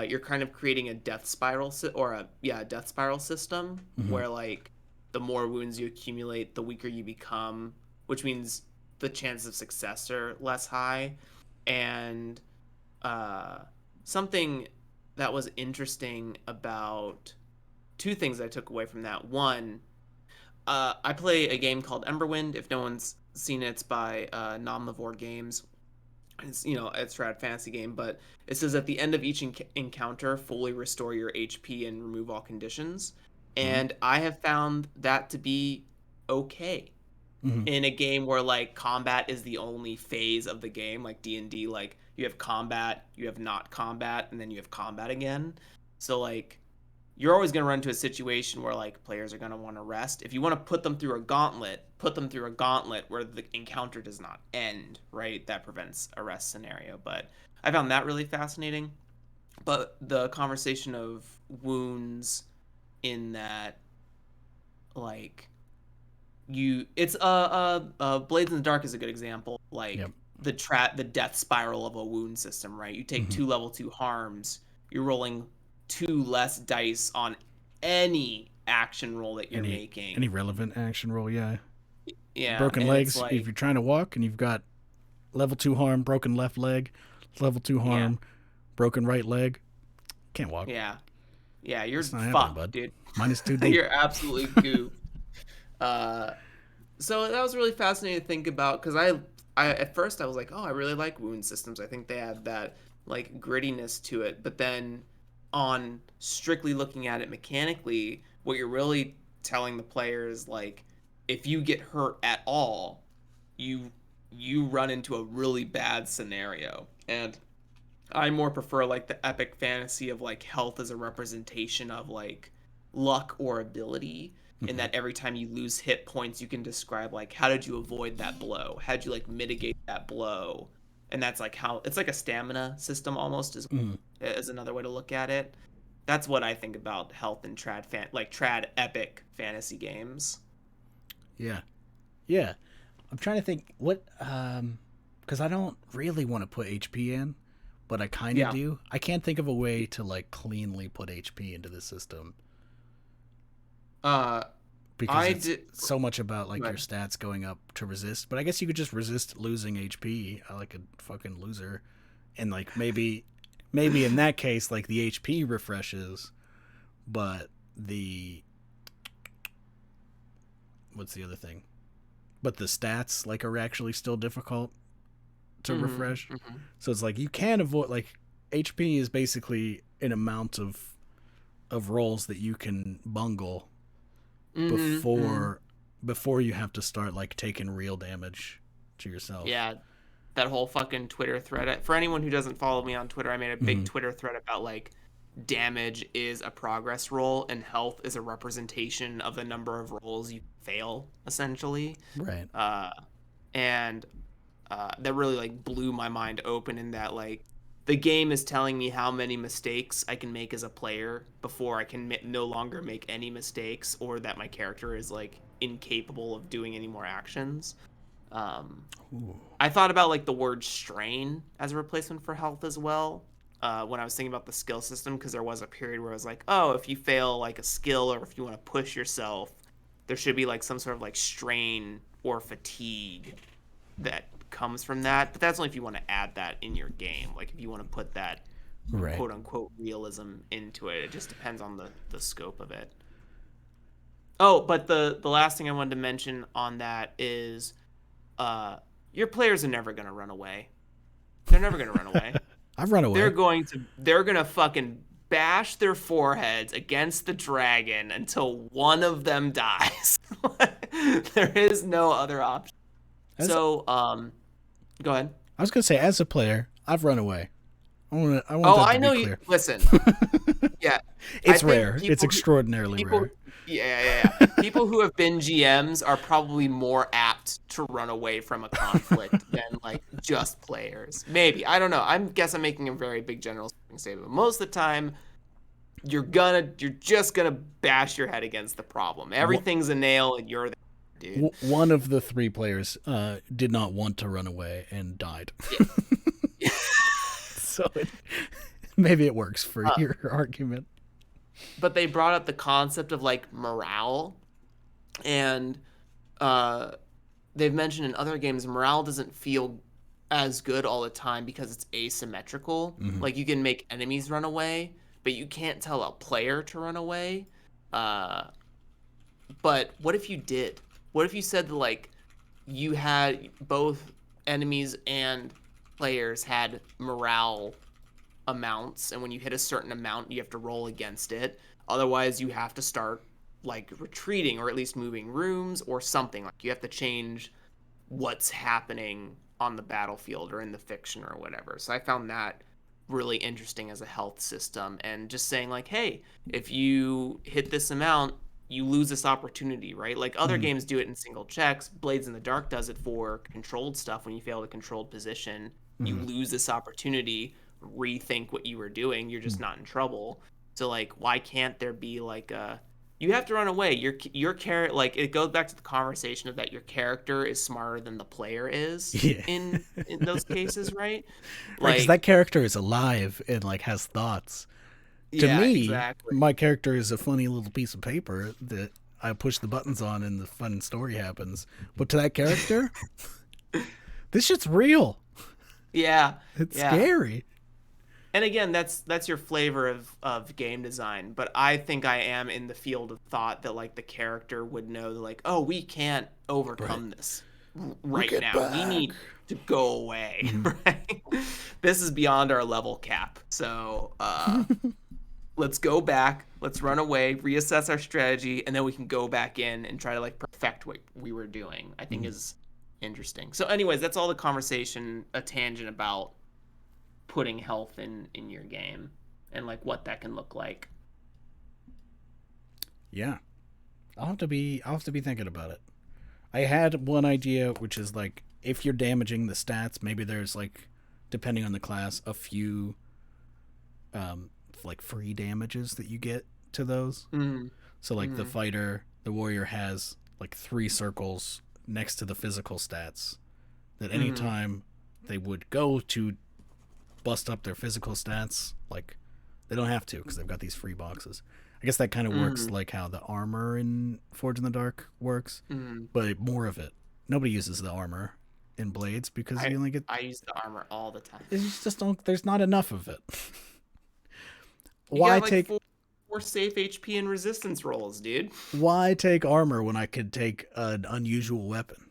you're kind of creating a death spiral death spiral system Mm-hmm. where like the more wounds you accumulate, the weaker you become, which means the chances of success are less high. And something that was interesting about two things I took away from that. One, I play a game called Emberwind. If no one's seen it, it's by Nomnivore Games. It's a rad fantasy game, but it says at the end of each encounter, fully restore your HP and remove all conditions. Mm-hmm. And I have found that to be okay Mm-hmm. in a game where like combat is the only phase of the game, like D&D. Like you have combat, you have not combat, and then you have combat again. So like you're always going to run into a situation where like players are going to want to rest. If you want to put them through a gauntlet, put them through a gauntlet where the encounter does not end, right? That prevents a rest scenario. But I found that really fascinating. But the conversation of wounds in that, like, it's Blades in the Dark is a good example. Like Yep. the death spiral of a wound system, right? You take Mm-hmm. 2 level 2 harms, you're rolling 2 less dice on any action roll that you're making. Any relevant action roll, yeah. Yeah, Broken and legs. it's like, If you're trying to walk and you've got level 2 harm, broken left leg, level 2 harm, broken right leg, can't walk. yeah, you're It's not happening, fucked, bud. dude. -2D. You're absolutely goofed. So that was really fascinating to think about because I at first I was like, oh, I really like wound systems. I think they have that like grittiness to it. But then on strictly looking at it mechanically, what you're really telling the player is like, if you get hurt at all, you run into a really bad scenario. And I more prefer like the epic fantasy of like health as a representation of like luck or ability, in that every time you lose hit points you can describe like how did you avoid that blow, how did you like mitigate that blow. And that's like how it's like a stamina system almost as another way to look at it. That's what I think about health in trad epic fantasy games. Yeah. Yeah. I'm trying to think what because I don't really want to put HP in, but I kind of do. I can't think of a way to like cleanly put HP into the system. Because it's so much about like your stats going up to resist. But I guess you could just resist losing HP like a fucking loser, and like maybe in that case like the HP refreshes, but what's the other thing? But the stats like are actually still difficult to refresh. Mm-hmm. So it's like you can avoid like HP is basically an amount of rolls that you can bungle before you have to start like taking real damage to yourself. Yeah, that whole fucking Twitter thread. For anyone who doesn't follow me on Twitter, I made a big Twitter thread about like damage is a progress roll and health is a representation of the number of rolls you fail, essentially. Right. And that really like blew my mind open in that like the game is telling me how many mistakes I can make as a player before I can no longer make any mistakes, or that my character is like incapable of doing any more actions. I thought about like the word strain as a replacement for health as well when I was thinking about the skill system, because there was a period where I was like, oh, if you fail like a skill or if you want to push yourself, there should be like some sort of like strain or fatigue that comes from that. But that's only if you want to add that in your game, like if you want to put that quote unquote realism into it. It just depends on the scope of it. Oh, but the last thing I wanted to mention on that is your players are never going to run away. They're never going to run away. I've run away. They're going to fucking bash their foreheads against the dragon until one of them dies. There is no other option. As So, go ahead. I was gonna say, as a player, I've run away. I want Oh, that I to be know you. clear. Listen, yeah, I It's think rare. It's extraordinarily people, rare. yeah. People who have been GMs are probably more apt to run away from a conflict than like just players. Maybe, I don't know. I guess I'm making a very big general statement. But most of the time, you're just gonna bash your head against the problem. Everything's a nail, and you're there, dude. One of the three players did not want to run away and died. Yeah. So maybe it works for your argument. But they brought up the concept of like morale, and they've mentioned in other games morale doesn't feel as good all the time because it's asymmetrical. Like you can make enemies run away, but you can't tell a player to run away. But what if you did? What if you said that like you had both enemies and players had morale amounts, and when you hit a certain amount you have to roll against it, otherwise you have to start like retreating or at least moving rooms or something. Like you have to change what's happening on the battlefield or in the fiction or whatever. So I found that really interesting as a health system, and just saying like, hey, if you hit this amount you lose this opportunity, right? Like other games do it in single checks. Blades in the Dark does it for controlled stuff. When you fail a controlled position, you lose this opportunity, rethink what you were doing. You're just not in trouble. So like, why can't there be like a, you have to run away. Your character, like it goes back to the conversation of that your character is smarter than the player is in those cases, right? Right, because that character is alive and like has thoughts. To me, exactly. my character is a funny little piece of paper that I push the buttons on and the fun story happens. But to that character, this shit's real. Yeah. It's scary. And again, that's your flavor of game design. But I think I am in the field of thought that like the character would know like, oh, we can't overcome this right now. Back. We need to go away. Right? This is beyond our level cap. So let's go back, let's run away, reassess our strategy, and then we can go back in and try to like perfect what we were doing. I think is interesting. So anyways, that's all the conversation, a tangent about putting health in your game and like what that can look like. Yeah. I'll have to be thinking about it. I had one idea, which is like if you're damaging the stats, maybe there's like, depending on the class, a few like free damages that you get to those. So like the fighter, the warrior has like 3 circles next to the physical stats that anytime they would go to bust up their physical stats, like they don't have to because they've got these free boxes. I guess that kind of works like how the armor in Forge in the Dark works, but more of it. Nobody uses the armor in Blades because you only get. I use the armor all the time. It's just there's not enough of it. Why take 4 safe HP and resistance rolls, dude? Why take armor when I could take an unusual weapon?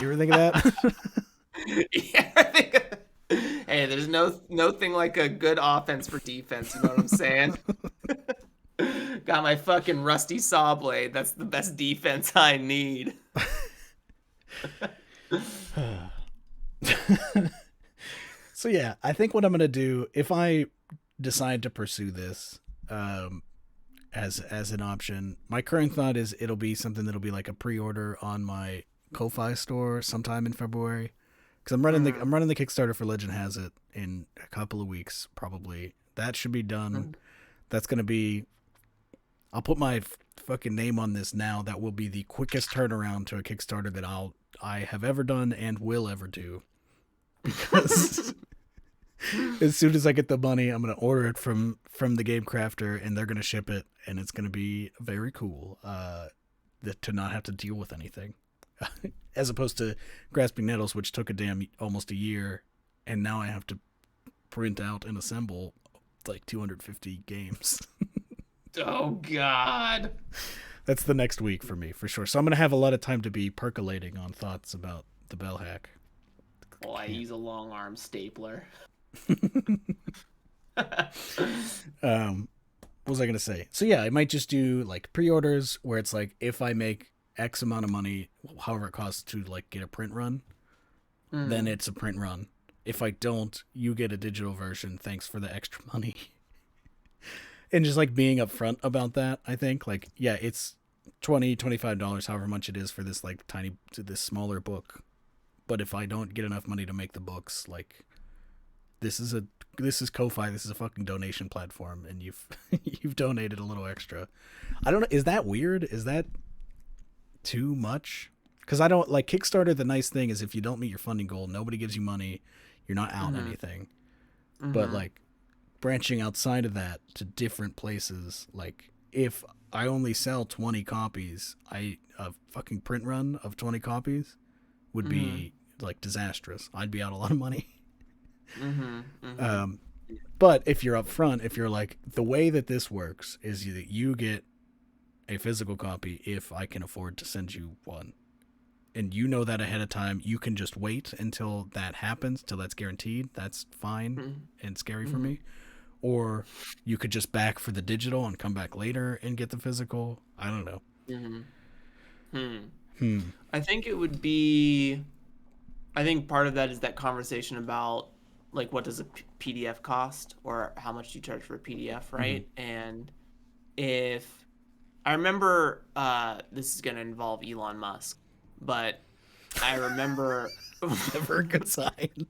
You ever think of that? Yeah, I think. Hey, there's no thing like a good offense for defense. You know what I'm saying? Got my fucking rusty saw blade. That's the best defense I need. So yeah, I think what I'm gonna do if I decide to pursue this as an option, my current thought is it'll be something that'll be like a pre-order on my Ko-Fi store sometime in February, because I'm running the Kickstarter for Legend Has It in a couple of weeks probably. That should be done. That's gonna be. I'll put my fucking name on this now. That will be the quickest turnaround to a Kickstarter that I have ever done and will ever do, because as soon as I get the money, I'm gonna order it from the Game Crafter, and they're gonna ship it, and it's gonna be very cool. To not have to deal with anything, as opposed to Grasping Nettles, which took almost a year, and now I have to print out and assemble like 250 games. Oh God. That's the next week for me, for sure. So I'm gonna have a lot of time to be percolating on thoughts about the bell hack. Oh, I use a long arm stapler. What was I gonna say? So yeah, I might just do like pre-orders where it's like if I make X amount of money, however it costs to like get a print run, then Mm. it's a print run. If I don't, you get a digital version. Thanks for the extra money. And just like being upfront about that, I think like yeah, it's $25, however much it is for this like this smaller book. But if I don't get enough money to make the books, like this is a this is Ko-fi, this is a fucking donation platform, and you've you've donated a little extra. I don't know. Is that weird? Is that too much? Because I don't like Kickstarter. The nice thing is if you don't meet your funding goal, nobody gives you money. You're not out Mm-hmm. anything. But Mm-hmm. like branching outside of that to different places, like if I only sell 20 copies, a fucking print run of 20 copies would Mm-hmm. be like disastrous. I'd be out a lot of money. Mm-hmm. Mm-hmm. Um, but if you're upfront, if you're like the way that this works is that you get a physical copy if I can afford to send you one, and you know that ahead of time, you can just wait until that happens, till that's guaranteed. That's fine and scary for Mm-hmm. me. Or you could just back for the digital and come back later and get the physical. I don't know. Mm-hmm. Hmm. Hmm. I think it would be. I think part of that is that conversation about like what does a PDF cost or how much do you charge for a PDF, Mm-hmm. right? And if I remember, this is going to involve Elon Musk, but I remember, Never a good sign.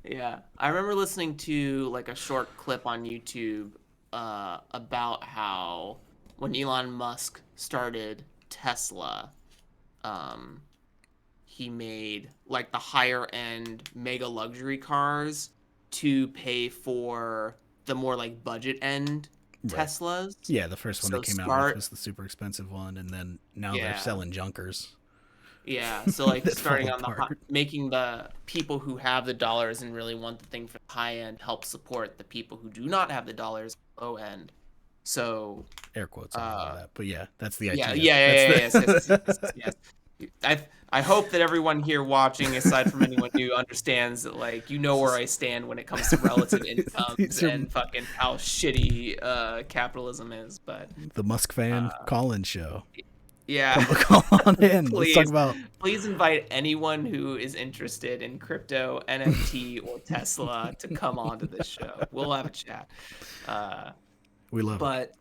yeah, I remember listening to like a short clip on YouTube about how when Elon Musk started Tesla, um, he made like the higher end mega luxury cars to pay for the more like budget end Right. Teslas. Yeah, the first one they So came out with start, was the super expensive one, and then now they're yeah, selling junkers yeah. So like that fall starting on the apart. making the people who have the dollars and really want the thing for the high end help support the people who do not have the dollars low end. So Air quotes on a lot of uh that, but yeah, that's the yeah, idea. yeah, yeah, That's yeah, yes, yes, yes, yes, the yes. I hope that everyone here watching, aside from anyone new, understands that like you know where I stand when it comes to relative incomes these are and fucking how shitty capitalism is. But the Musk fan uh, call-in show. yeah, Come on in. Let's talk please, about. please invite anyone who is interested in crypto, NFT, or Tesla to come on to this show. We'll have a chat. Uh, We love it. but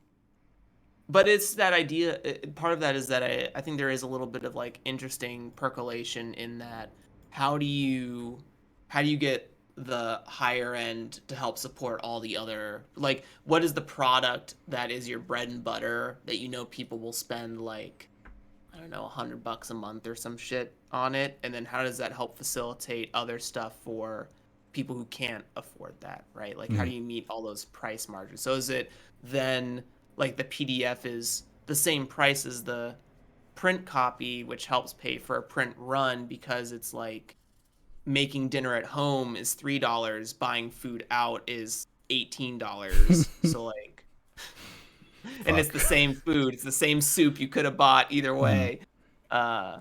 but it's that idea, part of that is that I think there is a little bit of like interesting percolation in that how do you how do you get the higher end to help support all the other, like what is the product that is your bread and butter that you know people will spend like I don't know $100 a month or some shit on it, and then how does that help facilitate other stuff for people who can't afford that, right? Like how Mm-hmm. do you meet all those price margins? So is it then like the PDF is the same price as the print copy, which helps pay for a print run because it's like making dinner at home is $3, buying food out is $18. So like, and it's Fuck. the same food, it's the same soup you could have bought either Mm-hmm. way. Uh,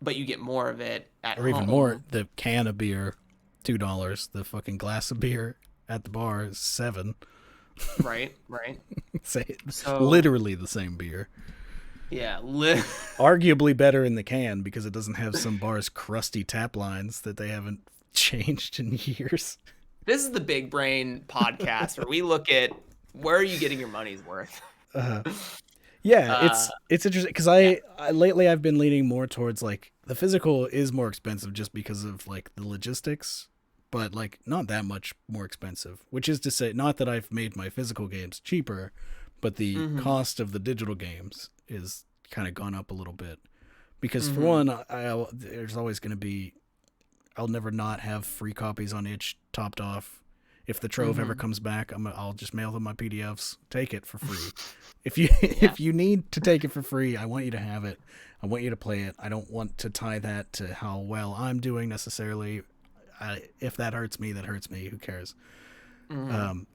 but you get more of it at Or even more, home, the can of beer, $2. The fucking glass of beer at the bar is $7. right? Right. Say So literally the same beer. yeah, Arguably better in the can because it doesn't have some bar's crusty tap lines that they haven't changed in years. this is the Big Brain podcast where we look at where are you getting your money's worth. Uh, yeah, Uh, it's interesting because yeah. I lately I've been leaning more towards like the physical is more expensive just because of like the logistics, but like not that much more expensive. Which is to say, not that I've made my physical games cheaper, but the Mm-hmm. cost of the digital games is kind of gone up a little bit. Because for Mm-hmm. one, there's always going to be I'll never not have free copies on itch topped off. If the Trove ever Mm-hmm. comes back, I'll just mail them my PDFs. Take it for free. If you Yeah. if you need to take it for free, I want you to have it. I want you to play it. I don't want to tie that to how well I'm doing necessarily. If that hurts me, that hurts me. Who cares? Mm-hmm. Um,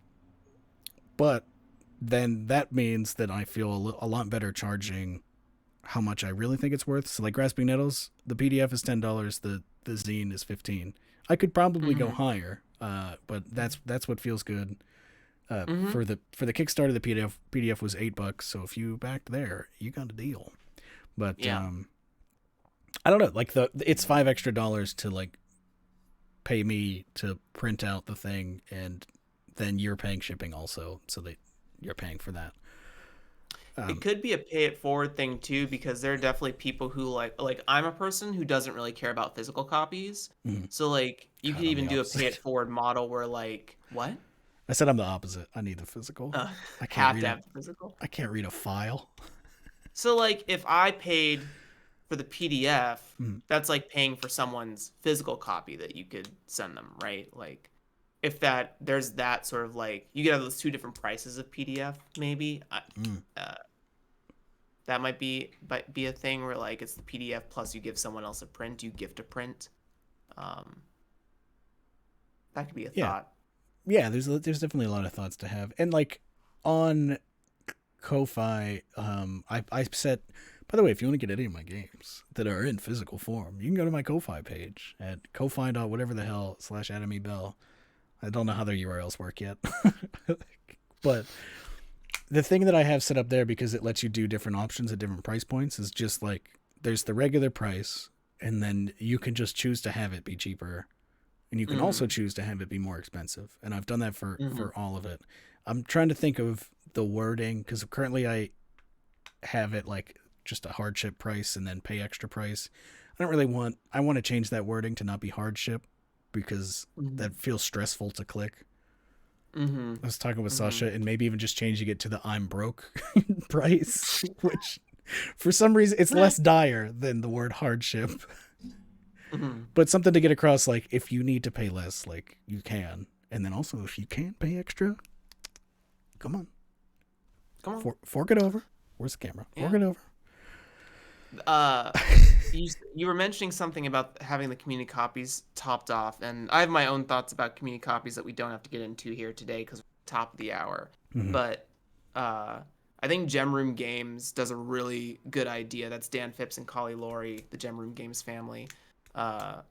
but then that means that I feel a lot better charging how much I really think it's worth. So like Grasping Nettles, the PDF is $10. The zine is 15. I could probably go Mm-hmm. higher, but that's what feels good. Mm-hmm. For the Kickstarter, the PDF was $8. So if you backed there, you got a deal. But Yeah. I don't know. Like it's $5 extra to like pay me to print out the thing, and then you're paying shipping also, so that you're paying for that. It could be a pay it forward thing too, because there are definitely people who like I'm a person who doesn't really care about physical copies. Mhm. So like you could God, I'm even the do a pay opposite. it forward model where like what? I said I'm the opposite. I need the physical. Uh, I can't have read to a have the physical. I can't read a file. So like if I paid for the PDF, Mhm. that's like paying for someone's physical copy that you could send them, right? Like if that there's that sort of like you could have those two different prices of PDF maybe. Mm. Uh, that might be a thing where like it's the PDF plus you give someone else a print, you gift a print. Um, that could be a Yeah, thought. yeah. There's definitely a lot of thoughts to have, and like on Ko-fi, I set. By the way, if you want to get any of my games that are in physical form, you can go to my Ko-fi page at ko-fi whatever the hell /adamebell. I don't know how their URLs work yet, but the thing that I have set up there, because it lets you do different options at different price points, is just like there's the regular price, and then you can just choose to have it be cheaper, and you can also Mm, choose to have it be more expensive. And I've done that mm-hmm. for all of it. I'm trying to think of the wording, because currently I have it like just a hardship price and then pay extra price. I want to change that wording to not be hardship, because Mm-hmm. that feels stressful to click. Mm-hmm. I was talking with Mm-hmm. Sasha, and maybe even just changing it to the I'm broke price, which for some reason it's less dire than the word hardship, Mm-hmm. but something to get across. Like, if you need to pay less, like, you can. And then also, if you can't pay extra, come on, Come on. fork it over. Where's the camera? Fork Yeah. it over. Uh, you were mentioning something about having the community copies topped off, and I have my own thoughts about community copies that we don't have to get into here today because we're top of the hour. Mm-hmm. But uh, I think Gem Room Games does a really good idea. That's Dan Phipps and Collie Laurie, the Gem Room Games family. Uh,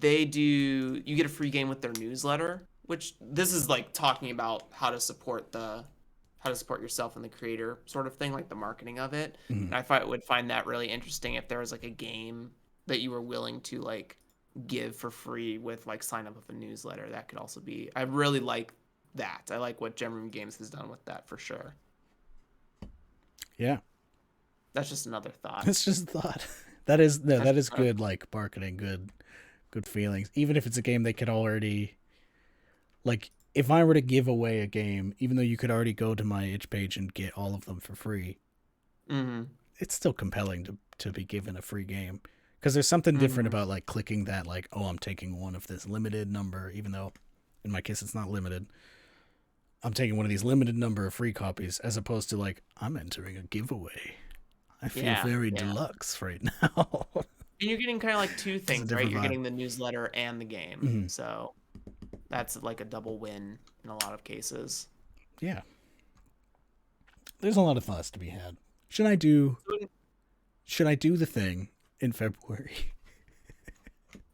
you get a free game with their newsletter, which this is like talking about how to support yourself and the creator sort of thing, like the marketing of it. Mm-hmm. And would find that really interesting if there was like a game that you were willing to like give for free with like sign up with a newsletter. That could also be. I really like that. I like what Gem Room Games has done with that for sure. Yeah, That's just another thought. it's just a thought. That is no, That's that just is another good. Like marketing, good feelings. Even if it's a game they could already, like, if I were to give away a game, even though you could already go to my itch page and get all of them for free, Mm-hmm. it's still compelling to be given a free game, because there's something different Mm-hmm. about like clicking that, like, oh, I'm taking one of this limited number, even though in my case it's not limited. I'm taking one of these limited number of free copies, as opposed to like, I'm entering a giveaway. I feel Yeah. very Yeah. deluxe right now. And you're getting kind of like two It's a things, right? different You're vibe. getting the newsletter and the game. Mm-hmm. So that's like a double win in a lot of cases. Yeah, there's a lot of thoughts to be had. Should I do should I do the thing in February?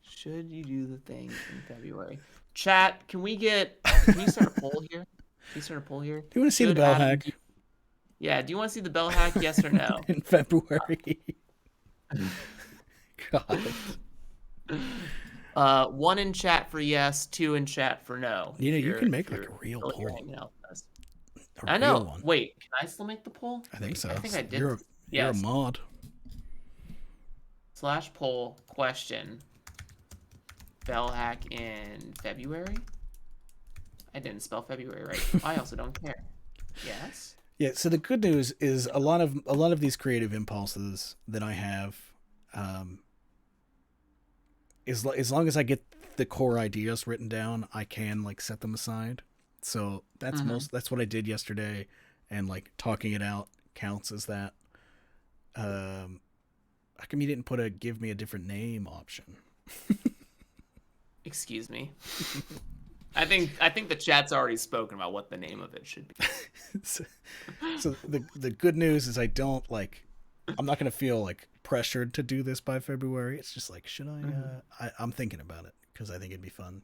Should you do the thing in February? Chat, can you start a poll here? Can you start a poll here? Do you want to see the Should bell Adam hack Yeah, do you want to see the bell hack, yes or no? in February? God. One in chat for yes, two in chat for no. You know, if you you're can if make like you're a real still here poll. hanging out with us. A I real know. one. Wait, can I still make the poll? I think so. I think I did. You're a Yes. mod. / poll question. Bell hack in February? I didn't spell February right. I also don't care. Yes. Yeah, so the good news is a lot of these creative impulses that I have, as long as I get the core ideas written down, I can like set them aside. So Mm-hmm. that's what I did yesterday, and like talking it out counts as that. How come you didn't put a give me a different name option? Excuse me. I think the chat's already spoken about what the name of it should be. so, so the good news is I'm not gonna feel like pressured to do this by February. It's just like, should I? Mm-hmm. I'm thinking about it because I think it'd be fun.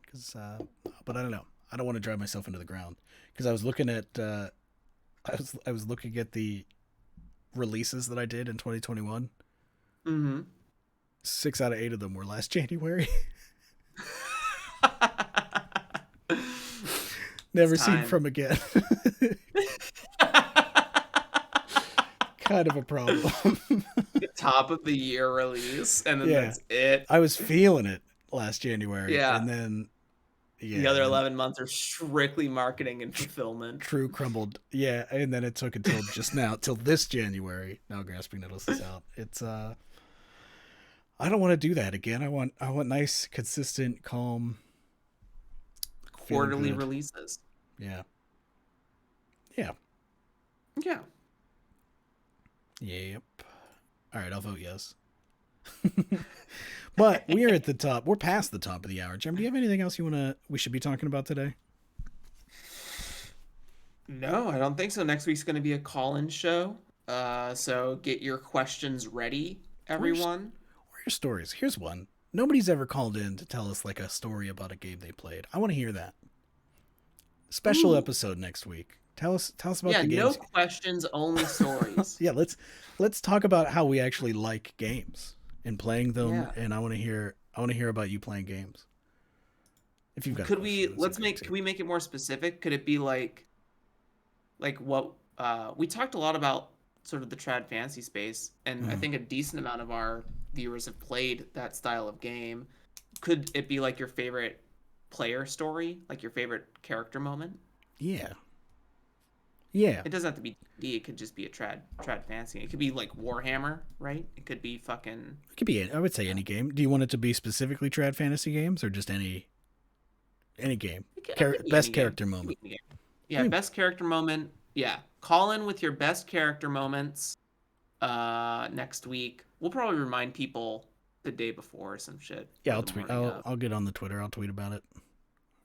But I don't know. I don't want to drive myself into the ground because I was looking at I was looking at the releases that I did in 2021. Mm-hmm. 6 out of 8 of them were last January. Never seen from again. Kind of a problem. Top of the year release, and then Yeah. that's it. I was feeling it last January, Yeah. and then The other 11 months are strictly marketing and fulfillment. True crumbled. Yeah, and then it took until just now, till this January. Now Grasping Nettles is out. It's I don't want to do that again. I want nice, consistent, calm, quarterly releases. Yeah. Yeah. Yeah. Yep. All right, I'll vote yes. But we're at the top. We're past the top of the hour. Jim, do you have anything else we should be talking about today? No, I don't think so. Next week's going to be a call-in show. So get your questions ready, everyone. Or your stories. Here's one. Nobody's ever called in to tell us like a story about a game they played. I want to hear that. Special episode next week. Tell us about the games. Yeah, no questions, only stories. Yeah, let's talk about how we actually like games and playing them. Yeah. And I want to hear about you playing games. If you've got, could we make it more specific? Could it be like what we talked a lot about, sort of the trad fantasy space, and I think a decent amount of our viewers have played that style of game. Could it be like your favorite player story, like your favorite character moment? Yeah. Yeah. It doesn't have to be D. It could just be a trad fantasy. It could be like Warhammer, right? It could be fucking. It could be. I would say any game. Do you want it to be specifically trad fantasy games or just any game? Best character moment. Yeah, best character moment. Yeah, call in with your best character moments. Next week we'll probably remind people the day before or some shit. Yeah, I'll tweet. I'll get on the Twitter. I'll tweet about it.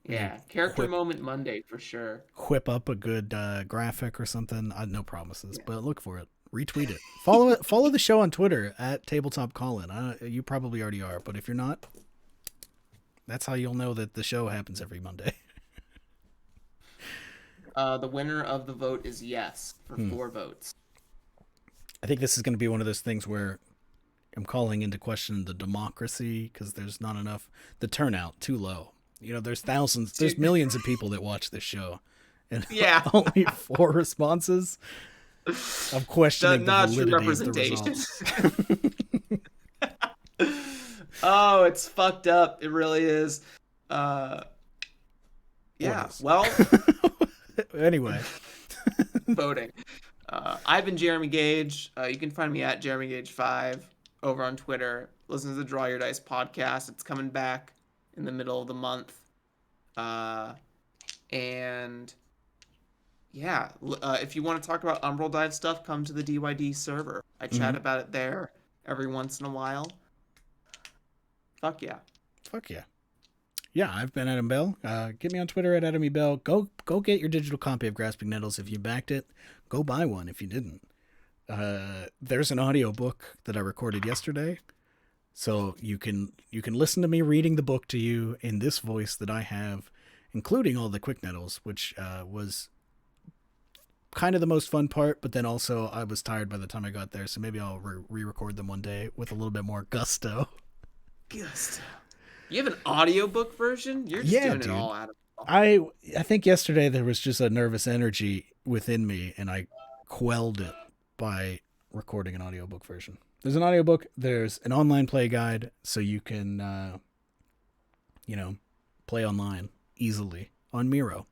Yeah, character moment Monday for sure. Whip up a good graphic or something. No promises, but look for it. Retweet it. Follow it. Follow the show on Twitter at Tabletop Callin. You probably already are, but if you're not, that's how you'll know that the show happens every Monday. The winner of the vote is yes for 4 votes. I think this is going to be one of those things where I'm calling into question the democracy because there's not enough. The turnout too low. You know, there's millions of people that watch this show, and only 4 responses. I'm questioning the validity of the results. Oh, it's fucked up. It really is. Yeah. Well. Anyway. Voting. I've been Jeremy Gage. You can find me at JeremyGage5 over on Twitter. Listen to the Draw Your Dice podcast. It's coming back in the middle of the month. And yeah, if you want to talk about Umbral Dive stuff, come to the DYD server. I chat about it there every once in a while. Fuck yeah. Fuck yeah. Yeah, I've been Adam Bell. Get me on Twitter at adamebell. Go get your digital copy of Grasping Nettles if you backed it. Go buy one if you didn't. There's an audiobook that I recorded yesterday. So you can listen to me reading the book to you in this voice that I have, including all the quick nettles, which was kind of the most fun part, but then also I was tired by the time I got there, so maybe I'll re-record them one day with a little bit more gusto. Gusto. You have an audiobook version? You're just doing it all out of I think yesterday there was just a nervous energy within me, and I quelled it by recording an audiobook version. There's an audiobook, there's an online play guide, so you can, play online easily on Miro.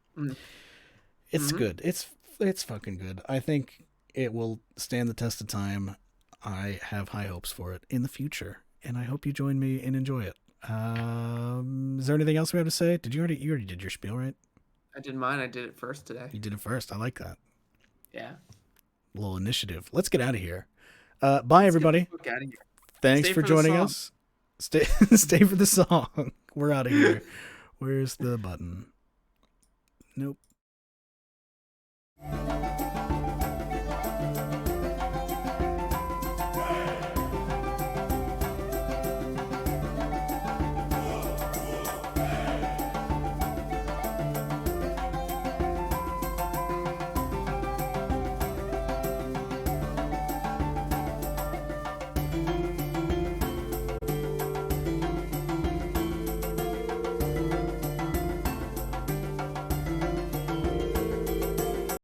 It's good. It's fucking good. I think it will stand the test of time. I have high hopes for it in the future, and I hope you join me and enjoy it. Is there anything else we have to say? You already did your spiel, right? I did mine. I did it first today. You did it first. I like that. Yeah. A little initiative. Let's get out of here. Bye, everybody. Thanks for joining us. Stay for the song. We're out of here. Where's the button? Nope.